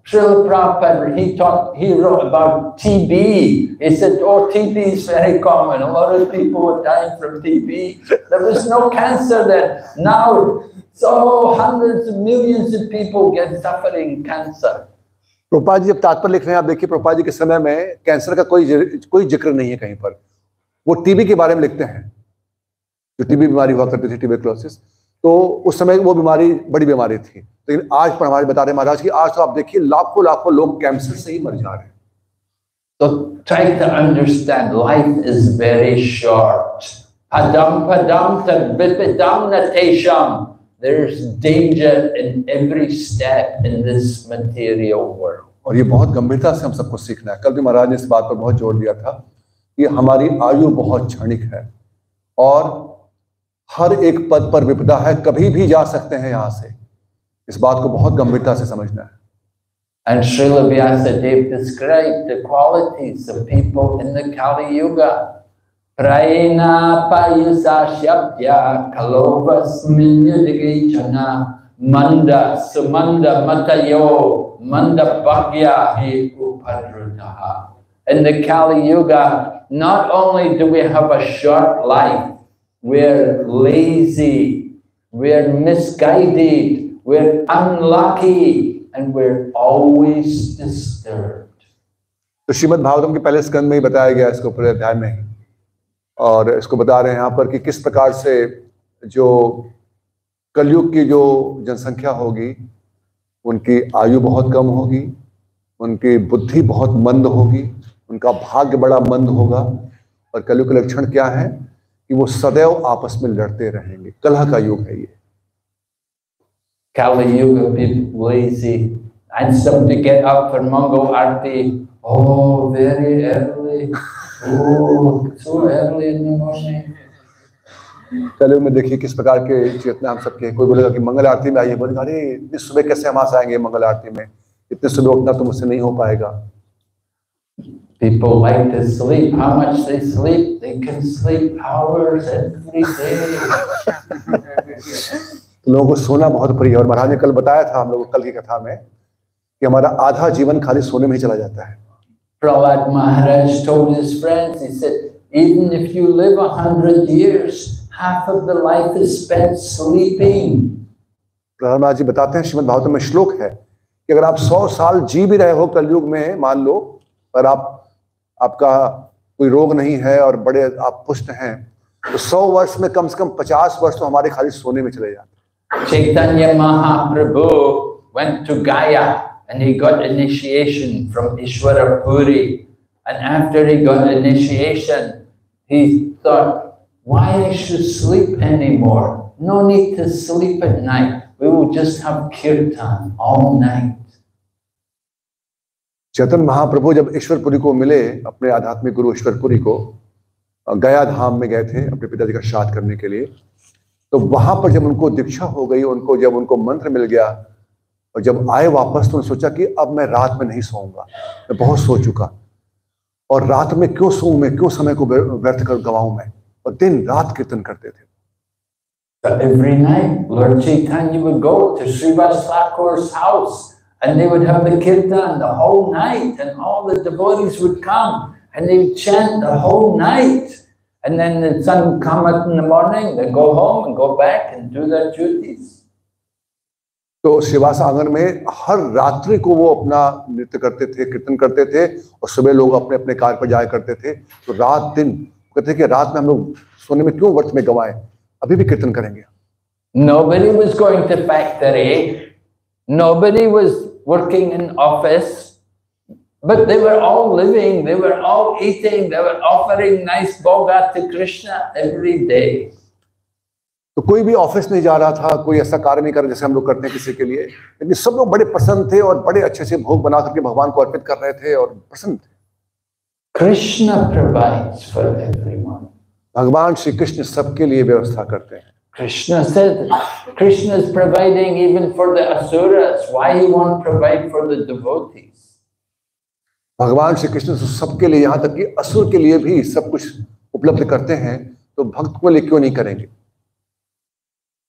Srila Prabhupada, he wrote about TB. He said, oh, TB is very common. A lot of people are dying from TB. There was no cancer then. Now, so hundreds of millions of people get suffering cancer. Prabhupada ji जब तात्पर्य लिख रहे हैं, आप देखिए प्रभुपाद जी के समय में कैंसर का कोई जिक्र नहीं है कहीं पर। वो टीबी के बारे में लिखते हैं, जो टीबी बीमारी हुआ करती थी, ट्यूबरकुलोसिस, तो उस समय वो बीमारी बड़ी बीमारी थी। लेकिन आज पर हमारे बता रहे महाराज कि आज तो आप देखिए लाखों लाखों लोग कैंसर से ही मर जा रहे हैं। So try to understand, life is very short. Padam padam tad vipadam natesham. There's danger in every step in this material world. और ये बहुत गंभीरता से हम सबको सीखना है। कल भी महाराज ने इस बात पर बहुत जोर दिया था कि हमारी आयु बहुत क्षणिक है और हर एक पद पर विपदा है, कभी भी जा सकते हैं यहां से। इस बात को बहुत गंभीरता से समझना है। And Srila Vyasadeva described the qualities of people in the Kali Yuga. Prayena payasa shabdya kalovasminyadigichana manda sumanda matayo manda bhagya he upadrutaha. In the Kali Yuga, not only do we have a short life, we're lazy, we're misguided, we're unlucky, and we're always disturbed. तो श्रीमद् भागवतम के पहले स्कंद में ही बताया गया, इसको पूरे अध्याय में ही, और इसको बता रहे हैं यहाँ पर कि किस प्रकार से जो कलयुग की जो जनसंख्या होगी, उनकी आयु बहुत कम होगी, उनकी बुद्धि बहुत मंद होगी, उनका भाग्य बड़ा मंद होगा। और कलयुग के लक्षण क्या है कि वो सदैव आपस में लड़ते रहेंगे। कलह का युग है ये। Kali Yuga, people lazy, and some to get up for Mangal Aarti, oh, very early, oh, so early in the morning. कलयुग में देखिए किस प्रकार के चेतना हम सबके। कोई बोलेगा कि मंगल आरती में आइए, बोलेगा अरे इतनी सुबह कैसे हम आ जाएंगे मंगल आरती में, इतने सुबह उठना तो मुझसे नहीं हो पाएगा। People like to sleep. How much they sleep? They can sleep hours every day. लोगों को सोना बहुत प्रिय है, और महाराज ने कल बताया था हम लोगों को कल की कथा में कि हमारा आधा जीवन खाली सोने में ही चला जाता है। Prahlad Maharaj told his friends, he said, even if you live 100 years, half of the life is spent sleeping. Prahlad महाराज जी बताते हैं, श्रीमद् भागवतम में श्लोक है कि अगर आप 100 साल जी भी रहे हो कलयुग में, मान लो, पर आपका कोई रोग नहीं है और बड़े आप पुष्ट हैं, तो 100 वर्ष में कम से कम 50 वर्ष तो हमारे खाली सोने में चले जाते हैं। Chaitanya Mahaprabhu went to Gaya and he got initiation from Ishwara Puri. And after he got initiation, he thought, why I should sleep anymore? No need to sleep at night. We will just have kirtan all night. Chaitanya Mahaprabhu जब ईश्वरपुरी को मिले, अपने आध्यात्मिक गुरु ईश्वरपुरी को, गया धाम में गए थे अपने पिताजी का श्राद्ध करने के लिए, तो वहां पर जब उनको दीक्षा हो गई, जब उनको मंत्र मिल गया, और जब आए वापस तो उन्होंने सोचा कि अब मैं रात में नहीं सोऊंगा, मैं बहुत सो चुका, और रात में क्यों सोऊं मैं, क्यों समय को व्यर्थ कर गवाऊं मैं, और दिन रात कीर्तन करते थे। But every night, Lord Chaitanya would go to Srivas Thakur's house and they would have the kirtan the whole night, and all the devotees would come and they would chant the whole night. And then the sun would come up in the morning, they go home and go back and do their duties. तो श्रीवास आंगन में हर रात्रि को वो अपना नृत्य करते थे, कीर्तन करते थे, और सुबह लोग अपने अपने कार्य पर जाया करते थे। तो रात दिन कहते थे कि रात में हम लोग सोने में क्यों व्यर्थ में गवाएं, अभी भी कीर्तन करेंगे। Nobody was going to factory, nobody was working in office, but they were all living, they were all eating, they were offering nice bhoga to Krishna every day. तो कोई भी ऑफिस नहीं जा रहा था, कोई ऐसा कार्य नहीं कर रहा जैसे हम लोग करते हैं किसी के लिए, लेकिन सब लोग बड़े प्रसन्न थे और बड़े अच्छे से भोग बना करके भगवान को अर्पित कर रहे थे और प्रसन्न थे। Krishna provides for everyone. भगवान श्री कृष्ण सबके लिए व्यवस्था करते हैं। Krishna said, Krishna is providing even for the asuras. Why he won't provide for the devotees? भगवान श्री कृष्ण सबके लिए, यहाँ तक कि असुर के लिए भी सब कुछ उपलब्ध करते हैं, तो भक्त को लिए क्यों नहीं करेंगे?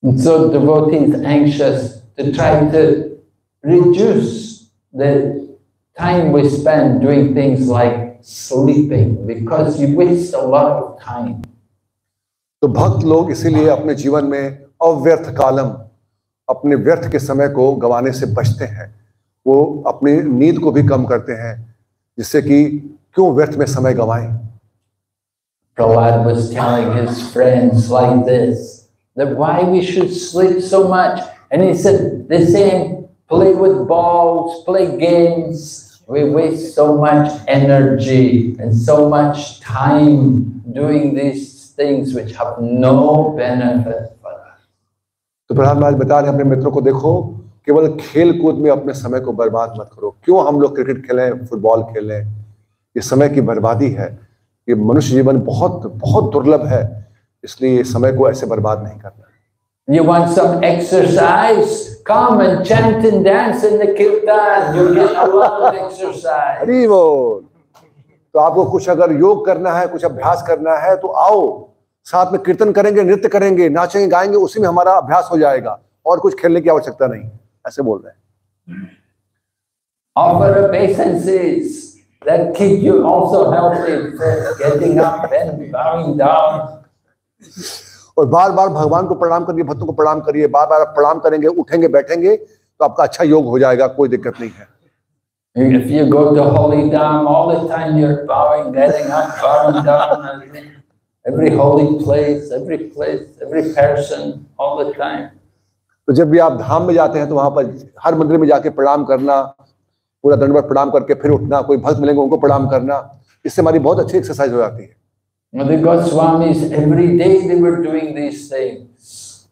And so devotees anxious to try to reduce the time we spend doing things like sleeping, because you waste a lot of time. तो भक्त लोग इसीलिए अपने जीवन में अव्यर्थ कालम, अपने व्यर्थ के समय को गंवाने से बचते हैं। वो अपनी नींद को भी कम करते हैं, जिससे कि क्यों व्यर्थ में समय गंवाएं। Prahlad was telling his friends like this, that why we should sleep so much. And he said, the same, play with balls, play games. We waste so much energy and so much time doing these things which have no benefit for us. तो प्रहलाद महाराज बता रहे हैं अपने मित्रों को, देखो केवल खेल कूद में अपने समय को बर्बाद मत करो। क्यों हम लोग क्रिकेट खेलें, फुटबॉल खेलें? ये समय की बर्बादी है। ये मनुष्य जीवन बहुत बहुत दुर्लभ है। इसलिए समय को ऐसे बर्बाद नहीं करना। You want some exercise? Come and chant and dance in the kirtan. You get a lot of exercise. हरी बोल। तो आपको कुछ अगर योग करना है, कुछ अभ्यास करना है, तो आओ, साथ में कीर्तन करेंगे, नृत्य करेंगे, नाचेंगे, गाएंगे, उसी में हमारा अभ्यास हो जाएगा और कुछ खेलने की आवश्यकता नहीं। ऐसे बोल रहे हैं। Offer obeisances that keep you also healthy, getting up and bowing down. और बार बार भगवान को प्रणाम करिए, भक्तों को प्रणाम करिए, बार बार आप प्रणाम करेंगे, उठेंगे, बैठेंगे, तो आपका अच्छा योग हो जाएगा, कोई दिक्कत नहीं है। If you go to holy dham, all the time you're bowing, getting up, bowing down, every holy place, every person, all the time. तो जब भी आप धाम में जाते हैं तो वहां पर हर मंदिर में जाके प्रणाम करना, पूरा दंडवत प्रणाम करके फिर उठना, कोई भक्त मिलेंगे उनको प्रणाम करना, इससे हमारी बहुत अच्छी एक्सरसाइज हो जाती है। The Goswamis, every day they were doing these things.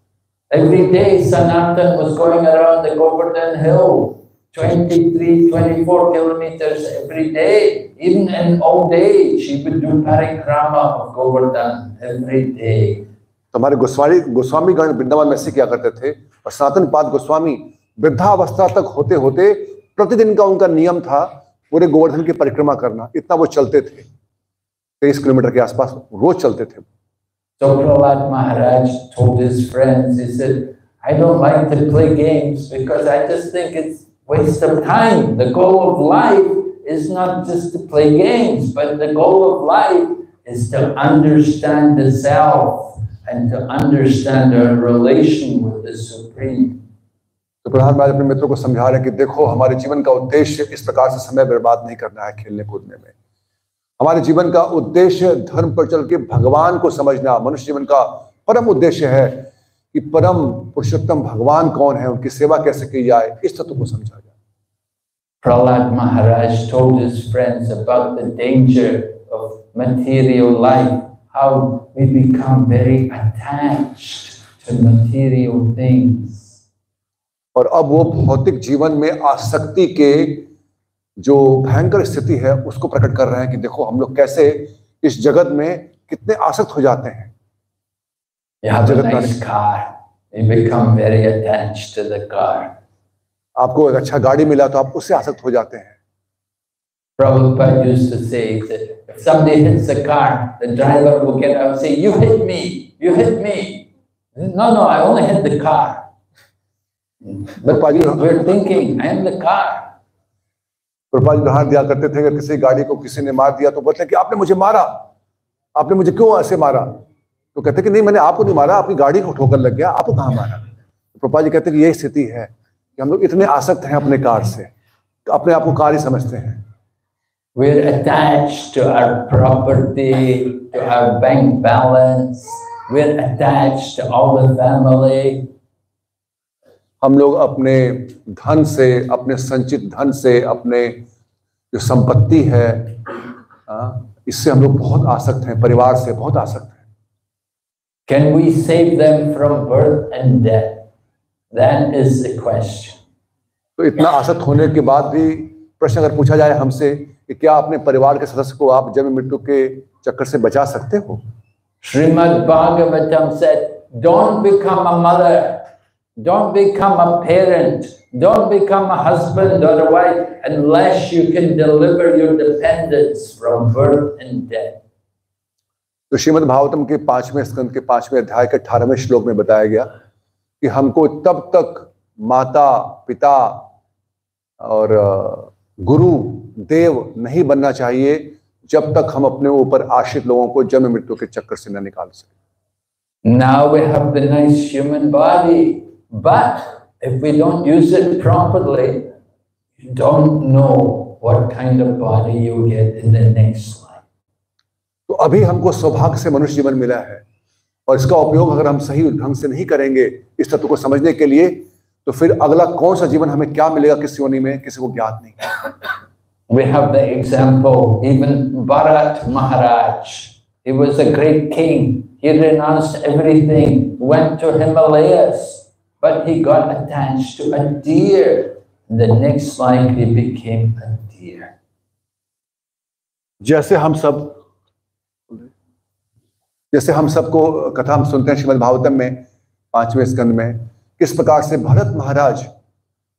Every day Sanatan was going around the Govardhan Hill, 23, 24 kilometers every day. Even in old age, she would do parikrama of Govardhan every day. तो हमारे गोस्वामी गण वृंदावन में ऐसे किया करते थे, और सनातन पाद गोस्वामी वृद्धावस्था तक होते होते प्रतिदिन का उनका नियम था पूरे गोवर्धन की परिक्रमा करना। इतना वो चलते थे, 23 किलोमीटर के आसपास रोज चलते थे। So Prahlad Maharaj told his friends, he said, I don't like to play games because I just think it's waste of time. The goal of life is not just to play games, but the goal of life is to understand the self and to understand our relation with the Supreme. तो प्रधान महाराज अपने मित्रों को समझा रहे कि देखो, हमारे जीवन का उद्देश्य इस प्रकार से समय बर्बाद नहीं करना है खेलने कूदने में। हमारे जीवन का उद्देश्य धर्म पर चल के भगवान को समझना। मनुष्य जीवन का परम उद्देश्य है कि परम पुरुषोत्तम भगवान कौन है, उनकी सेवा कैसे की जाए, इस तत्व को समझा जाए। Prahlad Maharaj told his friends about the danger of material life, how we become very attached to material things. और अब वो भौतिक जीवन में आसक्ति के जो भयंकर स्थिति है उसको प्रकट कर रहे हैं कि देखो हम लोग कैसे इस जगत में कितने आसक्त हो जाते हैं। You have a nice car, you become very attached to the car. आपको एक अच्छा गाड़ी मिला तो आप उससे आसक्त हो जाते हैं। Prabhupada used to say that if somebody hits the car, the driver will get out and say, "You hit me, you hit me." No, I only hit the car. But we're thinking, I am the car. Prabhupada ji उदाहरण दिया करते थे कि किसी गाड़ी को किसी ने मार दिया तो बोलते कि आपने मुझे मारा, आपने मुझे क्यों ऐसे मारा? तो कहते कि नहीं, मैंने आपको नहीं मारा, आपकी गाड़ी को ठोकर लग गया, आपको कहाँ मारा? तो प्रभुपाद जी कहते कि यही स्थिति है कि हम लोग इतने आसक्त हैं अपने कार से, अपने आप को कार ही समझते हैं। We're attached to our property, to our bank balance. We're attached to all the family. हम लोग अपने धन से, अपने संचित धन से, अपने जो संपत्ति है, इससे हम लोग बहुत आसक्त हैं, परिवार से बहुत आसक्त हैं। Can we save them from birth and death? That is the question. तो इतना आसक्त होने के बाद भी प्रश्न अगर पूछा जाए हमसे कि क्या अपने परिवार के सदस्य को आप जन्म मृत्यु के चक्कर से बचा सकते हो? Srimad Bhagavatam said, don't become a mother, don't become a parent, don't become a husband or a wife unless you can deliver your dependents from birth and death. तो श्रीमद् भागवतम के 5वें स्कंद के 5वें अध्याय के 18वें श्लोक में बताया गया कि हमको तब तक माता, पिता और गुरु, देव नहीं बनना चाहिए जब तक हम अपने ऊपर आश्रित लोगों को जन्म मृत्यु के चक्कर से न निकाल सके। Now we have the nice human body, but if we don't use it properly, you don't know what kind of body you get in the next life. तो अभी हमको सौभाग्य से मनुष्य जीवन मिला है और इसका उपयोग अगर हम सही ढंग से नहीं करेंगे इस तत्व को समझने के लिए, तो फिर अगला कौन सा जीवन हमें क्या मिलेगा किस योनि में, किसी को ज्ञात नहीं। We have the example, even Bharat Maharaj. He was a great king. He renounced everything, went to Himalayas, but he got attached to a deer. In the next life, he became a deer. जैसे हम सब जैसे हम सबको कथा हम सुनते हैं श्रीमद् भागवतम में 5वें स्कंद में, किस प्रकार से भरत महाराज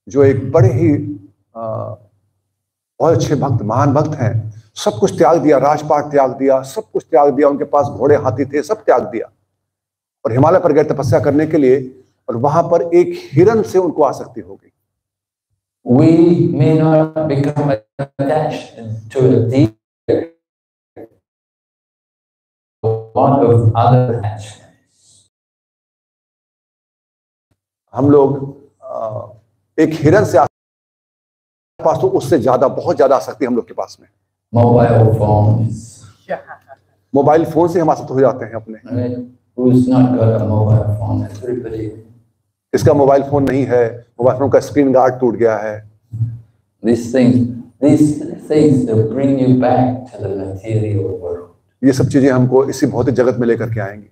जो एक बड़े ही बहुत अच्छे भक्त, महान भक्त हैं, सब कुछ त्याग दिया, राजपाट त्याग दिया, सब कुछ त्याग दिया, उनके पास घोड़े हाथी थे, सब त्याग दिया और हिमालय पर गए तपस्या करने के लिए, और वहां पर एक हिरण से उनको आसक्ति हो गई। We may not become attached to a deer, one of other attachments. हम लोग एक हिरण से पास, तो उससे ज्यादा, बहुत ज्यादा आसक्ति हम लोग के पास में Mobile phones. मोबाइल फोन से हम आसक्त हो जाते हैं अपने। Who's not got a mobile phone? Everybody. इसका मोबाइल फोन नहीं है, मोबाइल फोन का स्क्रीन गार्ड टूट गया है। These things that bring you back to the material world. ये सब चीजें हमको इसी भौतिक जगत में लेकर के आएंगी।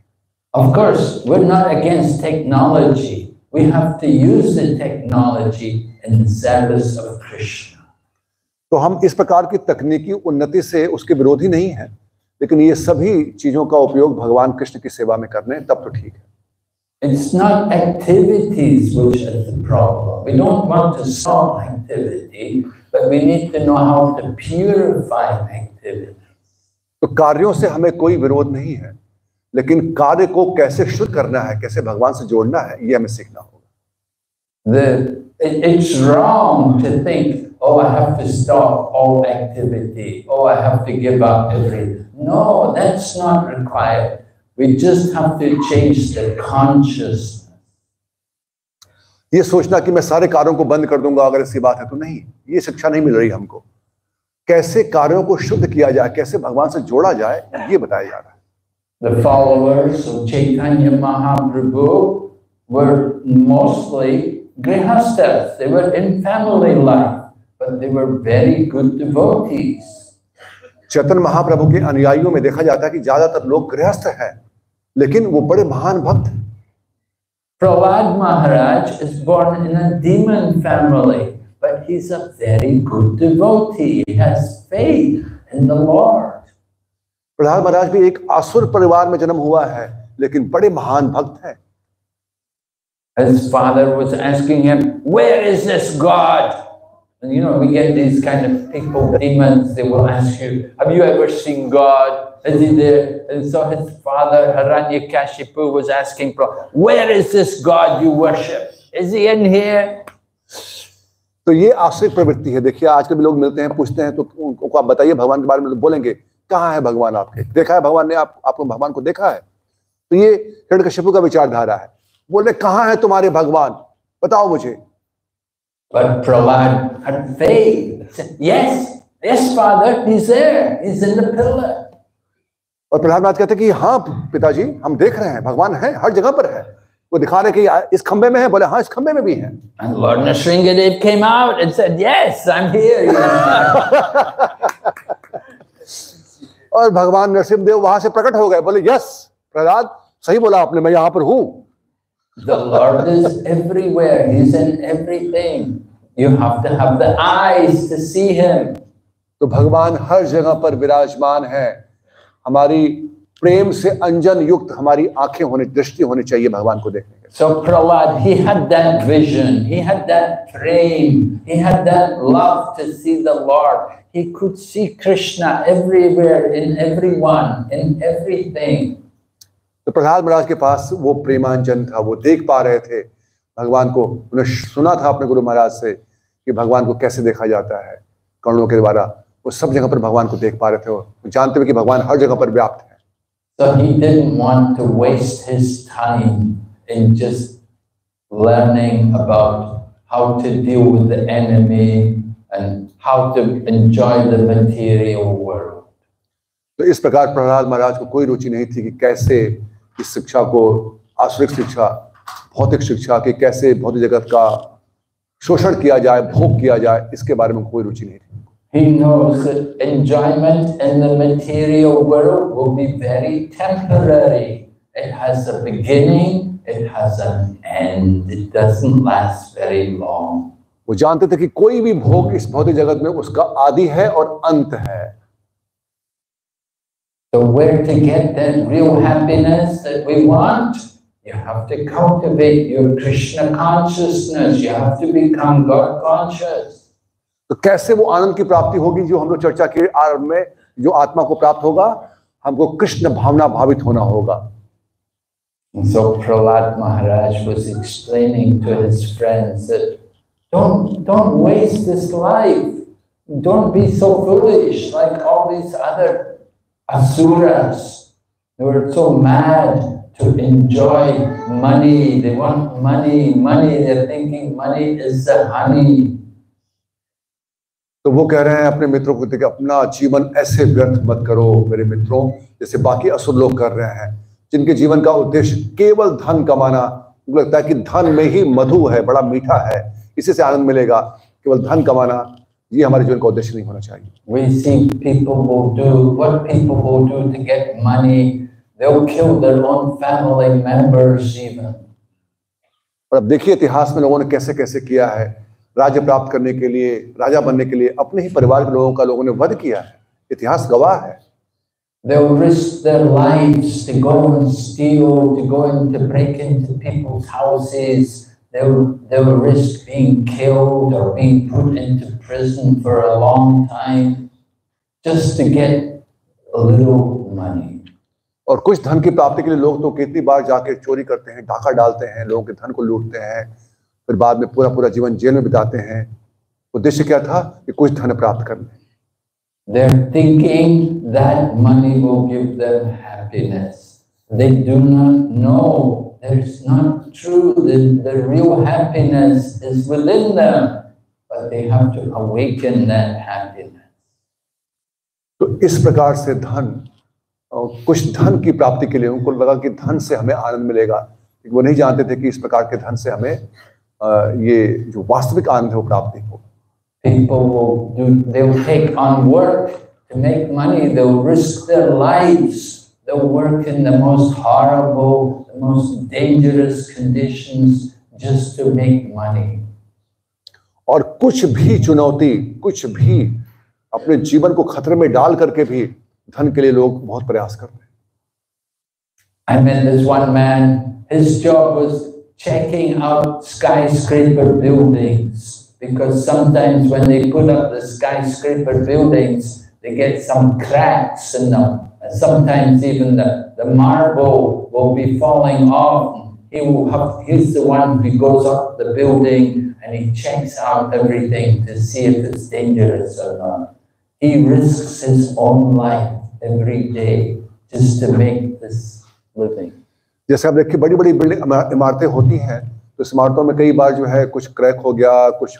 Of course, we're not against technology. We have to use the technology in the service of Krishna. तो हम इस प्रकार की तकनीकी उन्नति से उसके विरोधी नहीं है, लेकिन ये सभी चीजों का उपयोग भगवान कृष्ण की सेवा में करने, तब तो ठीक है। It's not activities which are the problem. We don't want to solve activity, but we need to know how to purify activity. तो कार्यों से हमें कोई विरोध नहीं है, लेकिन कार्य को कैसे शुद्ध करना है, कैसे भगवान से जोड़ना है, ये हमें सीखना होगा। It's wrong to think, oh, I have to stop all activity. Oh, I have to give up everything. No, that's not required. We just have to change the consciousness. ये सोचना कि मैं सारे कार्यों को बंद कर दूंगा अगर ऐसी बात है तो नहीं, ये शिक्षा नहीं मिल रही हमको। कैसे कार्यों को शुद्ध किया जाए, कैसे भगवान से जोड़ा जाए, ये बताया जा रहा है। The followers of Chaitanya Mahaprabhu were mostly grihasthas. They were in family life, but they were very good devotees. Chaitanya Mahaprabhu के अनुयायियों में देखा जाता है कि ज्यादातर लोग गृहस्थ हैं, लेकिन वो बड़े महान भक्त। Prahlad Maharaj is born in a demon family, but he's a very good devotee. He has faith in the Lord. Prahlad महाराज भी एक असुर परिवार में जन्म हुआ है, लेकिन बड़े महान भक्त हैं। His father was asking him, "Where is this God?" And you know, we get these kind of people, demons. They will ask you, "Have you ever seen God? Is he there?" And so his father, Hiranyakashipu, was asking, "Where is this God you worship? Is he in here?" तो ये आश्रित प्रवृत्ति है। देखिए आजकल भी लोग मिलते हैं, पूछते हैं, तो उनको आप बताइए भगवान के बारे में, बोलेंगे कहाँ है भगवान आपके, देखा है भगवान ने, आपको भगवान को देखा है? तो ये हिरण्यकशिपु का विचारधारा है। बोल रहे कहाँ है तुम्हारे भगवान, बताओ मुझे। But Prahlad had faith. He said, yes, Father, he's there. He's in the pillar. और प्रहलाद महाराज कहते कि हाँ पिताजी, हम देख रहे हैं, भगवान है, हर जगह पर है। वो दिखा रहे कि इस खंबे में है, बोले हाँ इस खंबे में भी है। And Lord Nrsingadev came out and said, "Yes, I'm here." और भगवान नरसिंहदेव वहां से प्रकट हो गए, बोले यस प्रहलाद, सही बोला आपने, मैं यहाँ पर हूँ। The Lord is everywhere. He's in everything. You have to have the eyes to see him. तो भगवान हर जगह पर विराजमान है। हमारी प्रेम से अंजन युक्त हमारी आंखें होने, दृष्टि होनी चाहिए भगवान को देखने के। So Prahlad, he had that vision. He had that prem. He had that love to see the Lord. He could see Krishna everywhere, in everyone, in everything. तो प्रहलाद महाराज के पास वो प्रेमांजन था, वो देख पा रहे थे भगवान को। उन्हें सुना था अपने गुरु महाराज से कि भगवान को कैसे देखा जाता है कर्णों के द्वारा। वो सब जगह पर भगवान को देख पा रहे थे, वो जानते हुए कि भगवान हर जगह पर व्याप्त है। So he didn't want to waste his time in just learning about how to deal with the enemy and how to enjoy the material world. तो इस प्रकार प्रहलाद महाराज को कोई रुचि नहीं थी कि कैसे इस शिक्षा को, आसुरिक शिक्षा, भौतिक शिक्षा की कैसे भौतिक जगत का शोषण किया जाए, भोग किया जाए, इसके बारे में कोई रुचि नहीं थी। He knows that enjoyment in the material world will be very temporary. It has a beginning, it has an end. It doesn't last very long. वो जानते थे कि कोई भी भोग इस भौतिक जगत में उसका आदि है और अंत है। So where to get that real happiness that we want? You have to cultivate your Krishna consciousness. You have to become God conscious. तो कैसे वो आनंद की प्राप्ति होगी जो हम लोग चर्चा के आरंभ में जो आत्मा को प्राप्त होगा? हमको कृष्ण भावना भावित होना होगा। So Prahlad Maharaj was explaining to his friends that don't waste this life. Don't be so foolish like all these other asuras. They were so mad to enjoy money. They want money, money. They're thinking money is the honey. तो वो कह रहे हैं अपने मित्रों को कि अपना जीवन ऐसे व्यर्थ मत करो मेरे मित्रों, जैसे बाकी असुर लोग कर रहे हैं, जिनके जीवन का उद्देश्य केवल धन कमाना। उनको लगता है कि धन में ही मधु है, बड़ा मीठा है, इसी से आनंद मिलेगा। केवल धन कमाना ये हमारे जीवन का उद्देश्य नहीं होना चाहिए। We see people will do what people will do to get money. They'll kill their own family members even. और अब देखिए इतिहास में लोगों ने कैसे कैसे किया है, राज्य प्राप्त करने के लिए, राजा बनने के लिए अपने ही परिवार के लोगों का लोगों ने वध किया है। इतिहास गवाह है। They'll risk their lives to go and steal, to go and to break into people's houses. They'll risk being killed or being put into prison for a long time just to get a little money. और कुछ धन की प्राप्ति के लिए लोग तो कितनी बार जाके चोरी करते हैं, डाका डालते हैं, लोगों के धन को लूटते हैं, फिर बाद में पूरा पूरा जीवन जेल में बिताते हैं। उद्देश्य क्या था? कि कुछ धन प्राप्त करना। They're thinking that money will give them happiness. They do not know that it's not true. The real happiness is within them, but they have to awaken that happiness. तो इस प्रकार से धन, कुछ धन की प्राप्ति के लिए उनको लगा कि धन से हमें आनंद मिलेगा, लेकिन वो नहीं जानते थे कि इस प्रकार के धन से हमें ये जो वास्तविक आनंद है वो प्राप्ति हो। People they'll take on work to make money. They'll risk their lives. They'll work in the most horrible, the most dangerous conditions just to make money. और कुछ भी चुनौती, कुछ भी अपने जीवन को खतरे में डाल करके भी धन के लिए लोग बहुत प्रयास करते हैं। I met this one man. His job was checking out skyscraper buildings. Because sometimes when they put up the skyscraper buildings, they get some cracks in them. And sometimes even the marble will be falling off. He's the one who goes up the building and he checks out everything to see if it's dangerous or not. He risks his own life every day just to make this living. जैसे आप देखिए बड़ी बड़ी building इमारतें होती हैं, तो इस इमारतों में कई बार जो है कुछ क्रैक हो गया, कुछ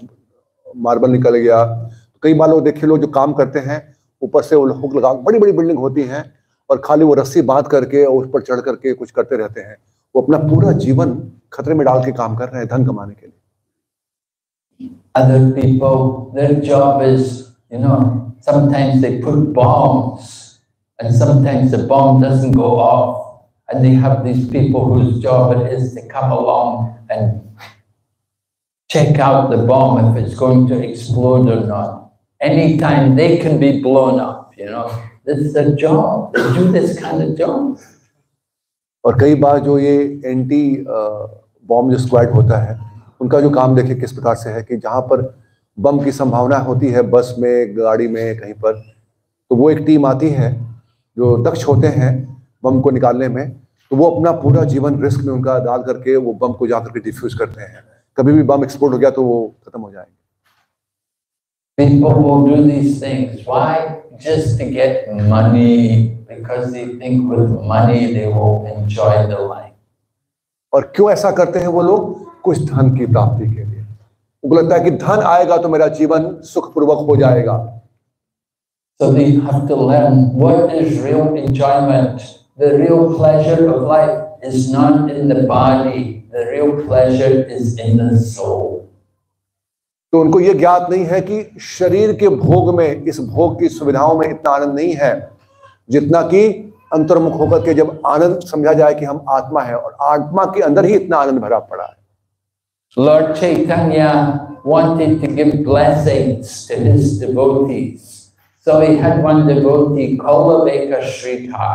मार्बल निकल गया। तो कई बार लोग देखिए, लोग जो काम करते हैं ऊपर से हुक लगा, बड़ी बड़ी बिल्डिंग होती हैं और खाली वो रस्सी बांध करके और उस पर चढ़ करके कुछ करते रहते हैं। वो अपना पूरा जीवन खतरे में डाल के काम कर रहे हैं धन कमाने के लिए। Other people, their job is, sometimes they put bombs and sometimes the bomb doesn't go off. And they have these people whose job it is to come along and check out the bomb if it's going to explode or not. Anytime they can be blown up, This is their job. They do this kind of job. और कई बार जो ये anti bomb जो squad होता है, उनका जो काम देखिए किस प्रकार से है कि जहाँ पर बम की संभावना होती है, बस में, गाड़ी में, कहीं पर, तो वो एक टीम आती है जो दक्ष होते हैं बम को निकालने में। तो वो अपना पूरा जीवन रिस्क में उनका डाल करके वो बम को जाकर के डिफ्यूज करते हैं। कभी भी बम एक्सप्लोड हो गया तो वो खत्म हो जाएंगे। People will do these things. Why? Just to get money, because they think with money they will enjoy their life. और क्यों ऐसा करते हैं वो लोग? कुछ धन की प्राप्ति के लिए। उनको लगता है कि धन आएगा तो मेरा जीवन सुखपूर्वक हो जाएगा। So they have to learn what is real enjoyment. The real pleasure of life is not in the body. The real pleasure is in the soul. तो उनको ये ज्ञात नहीं है कि शरीर के भोग में, इस भोग की सुविधाओं में इतना आनंद नहीं है जितना कि अंतर्मुख होकर के जब आनंद समझा जाए कि हम आत्मा है और आत्मा के अंदर ही इतना आनंद भरा पड़ा है। Lord Chaitanya wanted to give blessings to his devotees. So he had one devotee, Kolaveka Sridhar,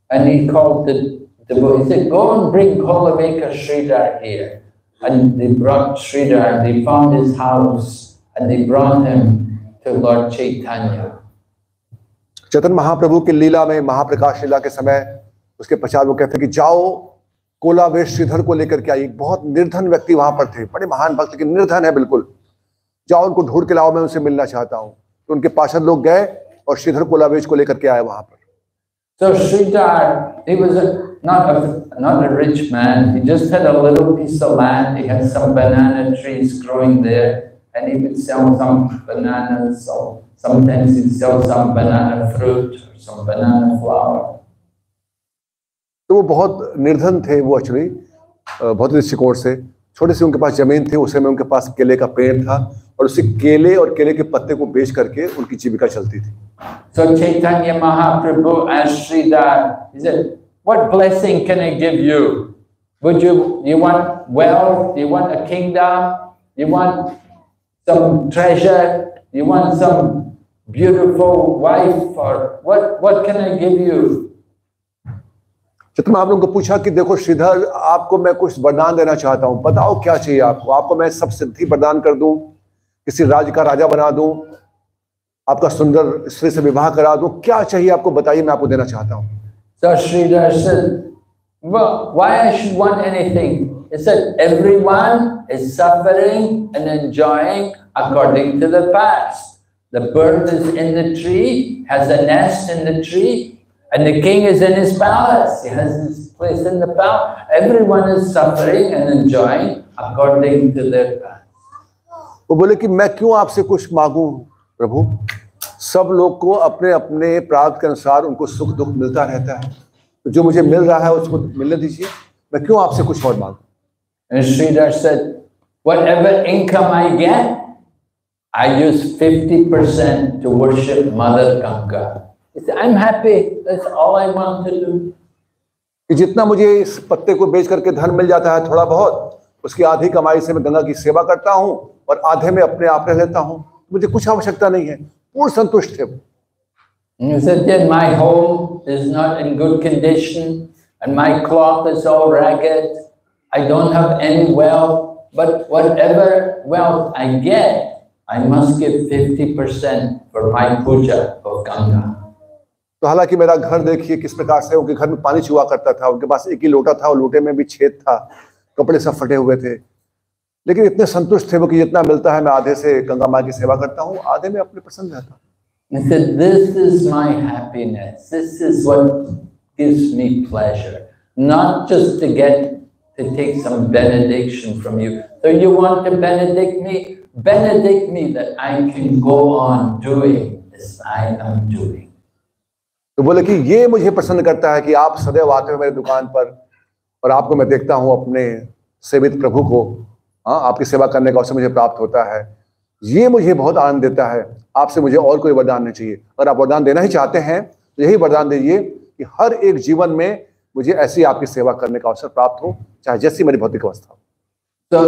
and he called the devotee. He said, "Go and bring Kolaveka Sridhar here." And they brought Sridhar, and they found his house, and they brought him to Lord Chaitanya. Chaitanya Mahaprabhu की लीला में, महाप्रकाश लीला के समय उसके पश्चात वो कहते हैं कि जाओ कोलावेश श्रीधर को लेकर के आई। एक बहुत निर्धन व्यक्ति वहां पर थे, बड़े महान भक्त, लेकिन निर्धन है बिल्कुल। जाओ उनको ढूंढ के लाओ, मैं उनसे मिलना चाहता हूँ। तो उनके पार्षद लोग गए और श्रीधर कोलावेश को लेकर के आए वहां पर। So Sridhar, he was not a rich man. He just had a little piece of land. He had some banana trees growing there, and he would sell some bananas. So sometimes he'd sell some banana fruit or some banana flour. तो वो बहुत निर्धन थे, वो actually बहुत दृष्टिकोण से छोटे से उनके पास जमीन थी। उस समय उनके पास केले का पेड़ था और उसी केले और केले के पत्ते को बेच करके उनकी जीविका चलती थी। So Chaitanya Mahaprabhu asked Sridhar, he said, "What blessing can I give you? You want wealth? You want a kingdom? You want some treasure? You want some beautiful wife? Or what can I give you?" Chaitanya Mahaprabhu को पूछा कि देखो श्रीधर, आपको मैं कुछ वरदान देना चाहता हूँ, बताओ क्या चाहिए आपको। आपको मैं सब सिद्धि प्रदान कर दूं, किसी राज्य का राजा बना दूं, आपका सुंदर स्त्री से विवाह करा दूं, क्या चाहिए आपको बताइए, मैं आपको देना चाहता हूँ। So Sridhar said, "Well, why I should want anything?" He said, "Everyone is suffering and enjoying according to the past. The bird is in the tree, has a nest in the tree, and the king is in his palace. He has his place in the palace. Everyone is suffering and enjoying according to their past." वो बोले कि मैं क्यों आपसे कुछ मांगू प्रभु, सब लोग को अपने अपने प्राप्त के अनुसार उनको सुख दुख मिलता रहता है, तो जो मुझे मिल रहा है उसको मिलने दीजिए, मैं क्यों आपसे कुछ और मांगू। And Sridhar said, "Whatever income I get, I use 50% to worship Mother Ganga." He said, "I'm happy. That's all I want to do." कि जितना मुझे इस पत्ते को बेच करके धन मिल जाता है थोड़ा बहुत, उसकी आधी कमाई से मैं गंगा की सेवा करता हूँ और आधे में अपने आप रह लेता हूँ, मुझे कुछ आवश्यकता नहीं है, पूर्ण संतुष्ट है। He said, "Then my home is not in good condition, and my cloth is all ragged. I don't have any wealth, but whatever wealth I get, I must give 50% for my puja of Ganga." तो हालांकि मेरा घर देखिए किस प्रकार से, उनके घर में पानी चुआ करता था, उनके पास एक ही लोटा था और लोटे में भी छेद था, कपड़े सब फटे हुए थे, लेकिन इतने संतुष्ट थे वो कि जितना मिलता है मैं आधे से गंगा माँ की सेवा करता हूँ, आधे में अपने प्रसन्न रहता हूँ। He said, "This is my happiness. This is what gives me pleasure. Not just to take some benediction from you. So you want to benedict me? Benedict me that I can go on doing as I am doing." तो बोले कि ये मुझे प्रसन्न करता है कि आप सदैव आते हो मेरे दुकान पर और आपको मैं देखता हूँ अपने सेवित प्रभु को, हाँ, आपकी सेवा करने का अवसर मुझे प्राप्त होता है, ये मुझे बहुत आनंद देता है। आपसे मुझे और कोई वरदान नहीं चाहिए। अगर आप वरदान देना ही चाहते हैं तो यही वरदान दीजिए कि हर एक जीवन में मुझे ऐसी आपकी सेवा करने का अवसर प्राप्त हो, चाहे जैसी मेरी भौतिक अवस्था हो। So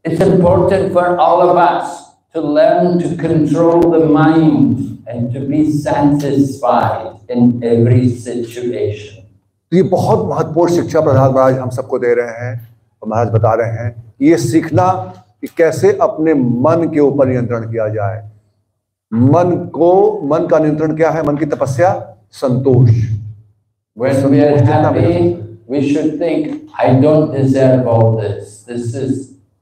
it's important for all of us to learn to control the mind and to be satisfied in every situation. तो ये बहुत महत्वपूर्ण शिक्षा प्रधान महाराज हम सबको दे रहे हैं और महाराज बता रहे हैं, ये सीखना कि कैसे अपने मन के ऊपर नियंत्रण किया जाए। मन का नियंत्रण क्या है? मन की तपस्या संतोष। When we are happy, we should think, "I don't deserve all this. This is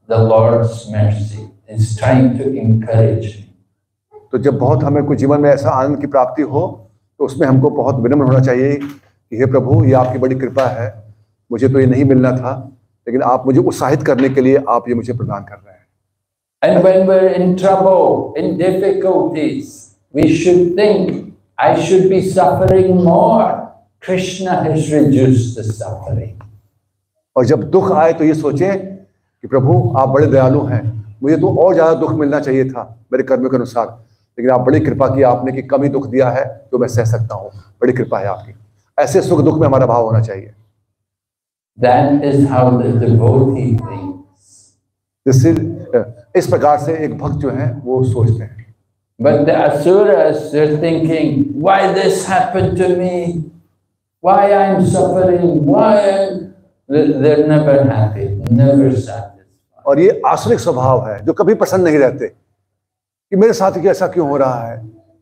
the Lord's mercy. He's trying to encourage me." तो जब बहुत हमें कोई जीवन में ऐसा आनंद की प्राप्ति हो तो उसमें हमको बहुत विनम्र होना चाहिए कि हे प्रभु, ये आपकी बड़ी कृपा है, मुझे तो ये नहीं मिलना था, लेकिन आप मुझे उत्साहित करने के लिए आप ये मुझे प्रदान कर रहे हैं। And when we're in trouble, in difficulties, we should think, "I should be suffering more. Krishna has reduced the suffering." और जब दुख आए तो ये सोचें कि प्रभु आप बड़े दयालु हैं, मुझे तो और ज्यादा दुख मिलना चाहिए था मेरे कर्मों के अनुसार, लेकिन आप बड़ी कृपा की आपने कि कम ही दुख दिया है तो मैं सह सकता हूँ, बड़ी कृपा है आपकी। ऐसे सुख दुख में हमारा भाव होना चाहिए। That is how the devotee thinks. इस प्रकार से एक भक्त जो है वो सोचते हैं। But the asuras, they're thinking, why this happened to me? Why I'm suffering? They're never happy, never satisfied. और ये आसुरिक स्वभाव है जो कभी प्रसन्न नहीं रहते कि मेरे साथ ऐसा क्यों हो रहा है,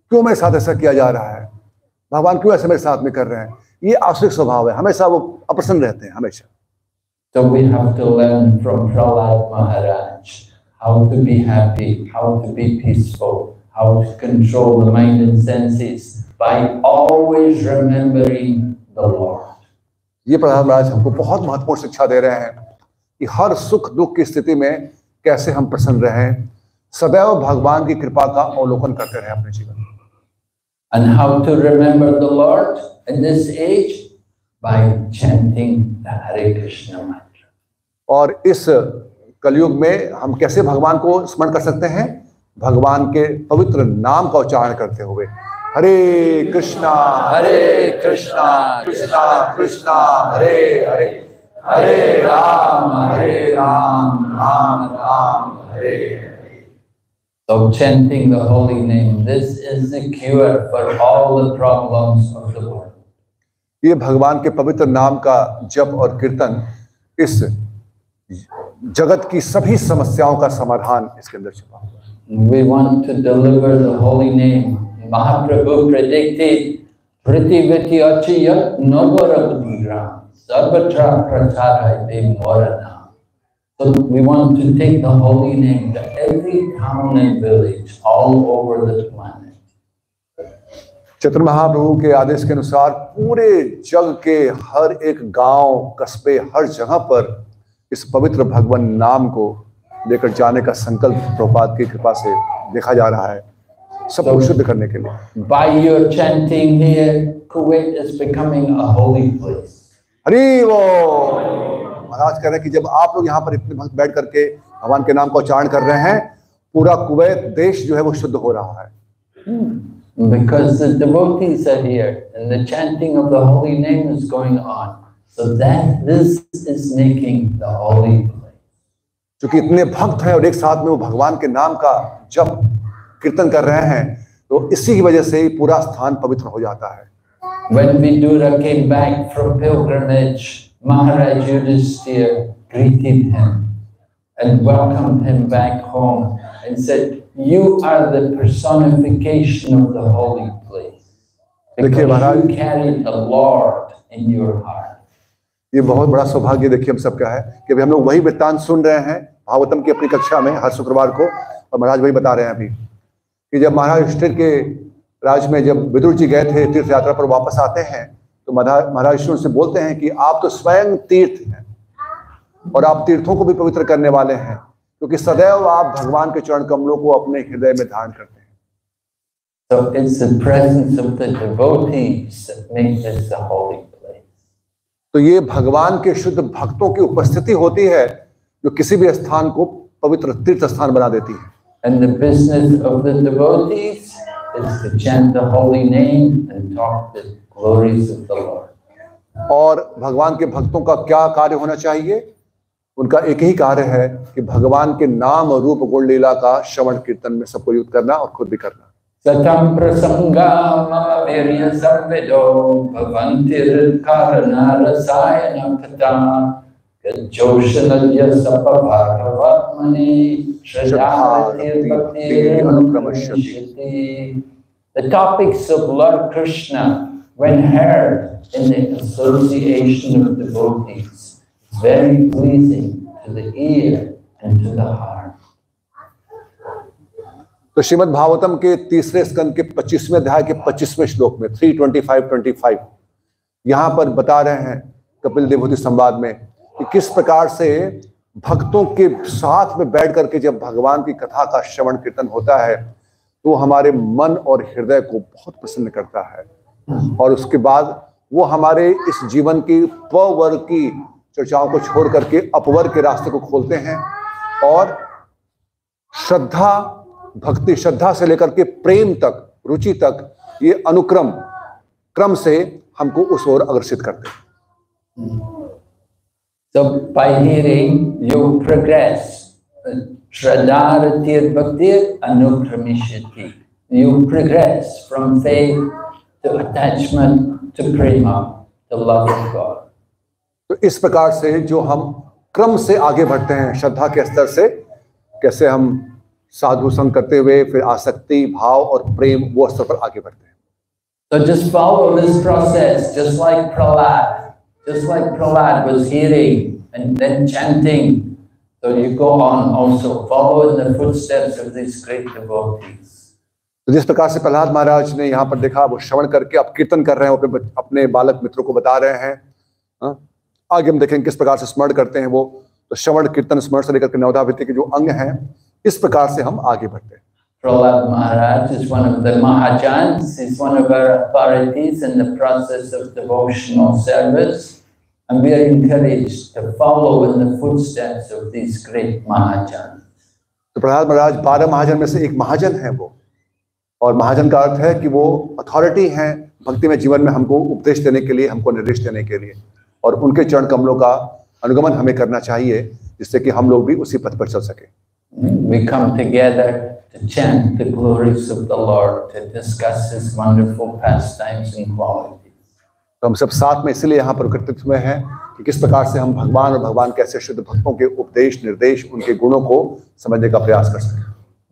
क्यों मेरे साथ ऐसा किया जा रहा है, भगवान क्यों ऐसे मेरे साथ में कर रहे हैं। ये आसुरिक स्वभाव है, हमेशा वो अप्रसन्न रहते हैं हमेशा। So we have to learn from Prahlad Maharaj how to be happy, how to be peaceful, how to control the mind and senses by always remembering the Lord. ये प्रहलाद महाराज हमको बहुत महत्वपूर्ण शिक्षा दे रहे हैं कि हर सुख दुख की स्थिति में कैसे हम प्रसन्न रहें, सदैव भगवान की कृपा का अवलोकन करते रहें अपने जीवन में। And how to remember the Lord in this age? By chanting the Hare Krishna mantra. और इस कलयुग में हम कैसे भगवान को स्मरण कर सकते हैं? भगवान के पवित्र नाम का उच्चारण करते हुए हरे कृष्णा कृष्णा कृष्णा हरे हरे, हरे Ram Ram Ram Hare Hare. So chanting the holy name, this is the cure for all the problems of the world. ये भगवान के पवित्र नाम का जप और कीर्तन इस जगत की सभी समस्याओं का समाधान इसके अंदर छिपा हुआ है। We want to deliver the holy name. Mahaprabhu predicted, Prithivati achiyat navarabudhiram, sarvatra prasarayate morana. So we want to take the holy name to every town and village all over the planet. Chaitanya Mahaprabhu के आदेश के अनुसार पूरे जग के हर एक गांव, कस्बे, हर जगह पर इस पवित्र भगवान नाम को लेकर जाने का संकल्प प्रभुपाद की कृपा से देखा जा रहा है, सबको शुद्ध करने के लिए। By your chanting here, Kuwait is becoming a holy place. Hari वो महाराज कह रहे हैं कि जब आप लोग यहाँ पर इतने भक्त बैठ करके भगवान के नाम का उच्चारण कर रहे हैं, पूरा कुवैत देश जो है वो शुद्ध हो रहा है। Because the devotees are here and the chanting of the holy name is going on. So that this is making the holy place. क्योंकि इतने भक्त हैं और एक साथ में वो भगवान के नाम का जप कीर्तन कर रहे हैं, तो इसी की वजह से ही पूरा स्थान पवित्र हो जाता है। When Vidura came back from pilgrimage, Maharaj Yudhishthira greeted him and welcomed him back home and said, "You are the personification of the holy place, because you carry the Lord in your heart." ये बहुत बड़ा सौभाग्य देखिए हम सबका है कि अभी हम लोग वही वृत्तांत सुन रहे हैं भागवतम की अपनी कक्षा में हर शुक्रवार को, और महाराज वही बता रहे हैं अभी कि जब महाराज युधिष्ठिर के राज में जब विदुर जी गए थे तीर्थ यात्रा पर, वापस आते हैं तो महाराज युधिष्ठिर उनसे बोलते हैं कि आप तो स्वयं तीर्थ हैं और आप तीर्थों को भी पवित्र करने वाले हैं, क्योंकि सदैव आप भगवान के चरण कमलों को अपने हृदय में धारण करते हैं। So it's the presence of the devotees that makes this the holy place. तो ये भगवान के शुद्ध भक्तों की उपस्थिति होती है जो किसी भी स्थान को पवित्र तीर्थ स्थान बना देती है। And the business of the devotees is to chant the holy name and talk the glories of the Lord. और भगवान के भक्तों का क्या कार्य होना चाहिए? उनका एक ही कार्य है कि भगवान के नाम और रूप गुण लीला का श्रवण कीर्तन में सबको युक्त करना और खुद भी करना। Satam prasangam virya samvedo bhavantir karana rasayana pata joshanadya sapabhagavatmani shradharatir bhaktir anukramashyati. The topics of Lord Krishna, when heard in the association of devotees, is very pleasing to the ear and to the heart. तो श्रीमद् भागवतम के तीसरे स्कंद के 25वें अध्याय के 25वें श्लोक में 3:25-25 यहाँ पर बता रहे हैं कपिल देवहूति संवाद में कि किस प्रकार से भक्तों के साथ में बैठ करके जब भगवान की कथा का श्रवण कीर्तन होता है तो हमारे मन और हृदय को बहुत प्रसन्न करता है, और उसके बाद वो हमारे इस जीवन की पवर्ग की चर्चाओं को छोड़ करके अपवर्ग के रास्ते को खोलते हैं, और श्रद्धा भक्ति, श्रद्धा से लेकर के प्रेम तक, रुचि तक, ये अनुक्रम क्रम से हमको उस ओर अग्रसित करते हैं। So by hearing you progress, Shraddha Ratir Bhaktir Anukramishati. you progress from faith to attachment to prema, the love of God. तो इस प्रकार से जो हम क्रम से आगे बढ़ते हैं, श्रद्धा के स्तर से कैसे हम साधु संग करते हुए फिर आसक्ति, भाव और प्रेम वो स्तर पर आगे बढ़ते हैं। So just follow this process, just like Prahlad was hearing and then chanting. So you go on also, follow in the footsteps of these great devotees. तो जिस प्रकार से प्रहलाद महाराज ने यहाँ पर देखा, वो श्रवण करके अब कीर्तन कर रहे हैं, वो अपने बालक मित्रों को बता रहे हैं। आगे हम देखेंगे किस प्रकार से स्मरण करते हैं वो। तो श्रवण कीर्तन स्मरण से लेकर के नवधावित्ति के जो अंग हैं, इस प्रकार से हम आगे बढ़ते हैं। Prahlad Maharaj is one of the Mahajans. He's one of our authorities in the process of devotional service. And we are encouraged to follow in the footsteps of these great Mahajans. तो प्रहलाद महाराज 12 महाजन में से एक महाजन है वो, और महाजन का अर्थ है कि वो अथॉरिटी हैं भक्ति में, जीवन में हमको उपदेश देने के लिए, हमको निर्देश देने के लिए, और उनके चरण कमलों का अनुगमन हमें करना चाहिए, जिससे कि हम लोग भी उसी पथ पर चल सके। We come together to chant the glories of the Lord, to discuss His wonderful pastimes and qualities. तो हम सब साथ में इसलिए यहाँ पर एकत्रित हुए हैं कि किस प्रकार से हम भगवान और भगवान कैसे शुद्ध भक्तों के उपदेश, निर्देश, उनके गुणों को समझने का प्रयास कर सकें।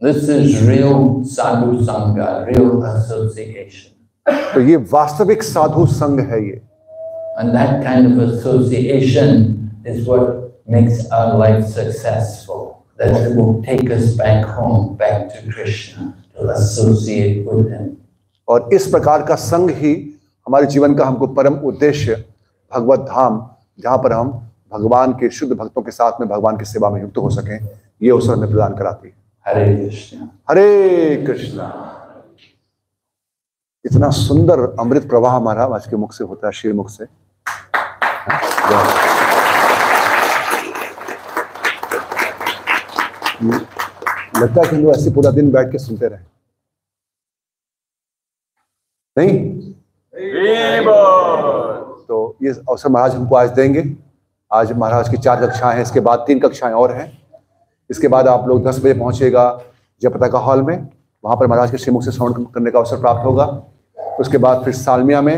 This is real sadhu sangha, real association. तो ये वास्तविक साधु संघ है ये, And that kind of association is what makes our life successful. That it will take us back home, back to Krishna, to associate with Him. और इस प्रकार का संघ ही हमारे जीवन का हमको परम उद्देश्य, भगवत धाम, जहाँ पर हम भगवान के शुद्ध भक्तों के साथ में भगवान की सेवा में युक्त हो सकें, ये अवसर हमें प्रदान कराती है। Hare Krishna. हरे कृष्णा। इतना सुंदर अमृत प्रवाह हमारा आज के मुख से होता है, श्री मुख से। लगता है कि हम लोग ऐसे पूरा दिन बैठ के सुनते रहे, नहीं? तो ये अवसर महाराज हमको आज देंगे। आज महाराज की 4 कक्षाएं हैं, इसके बाद 3 कक्षाएं और हैं। इसके बाद आप लोग 10 बजे पहुंचेगा जयपताका हॉल में, वहां पर महाराज के श्रीमुख से श्रवण करने का अवसर प्राप्त होगा। उसके बाद फिर सालमिया में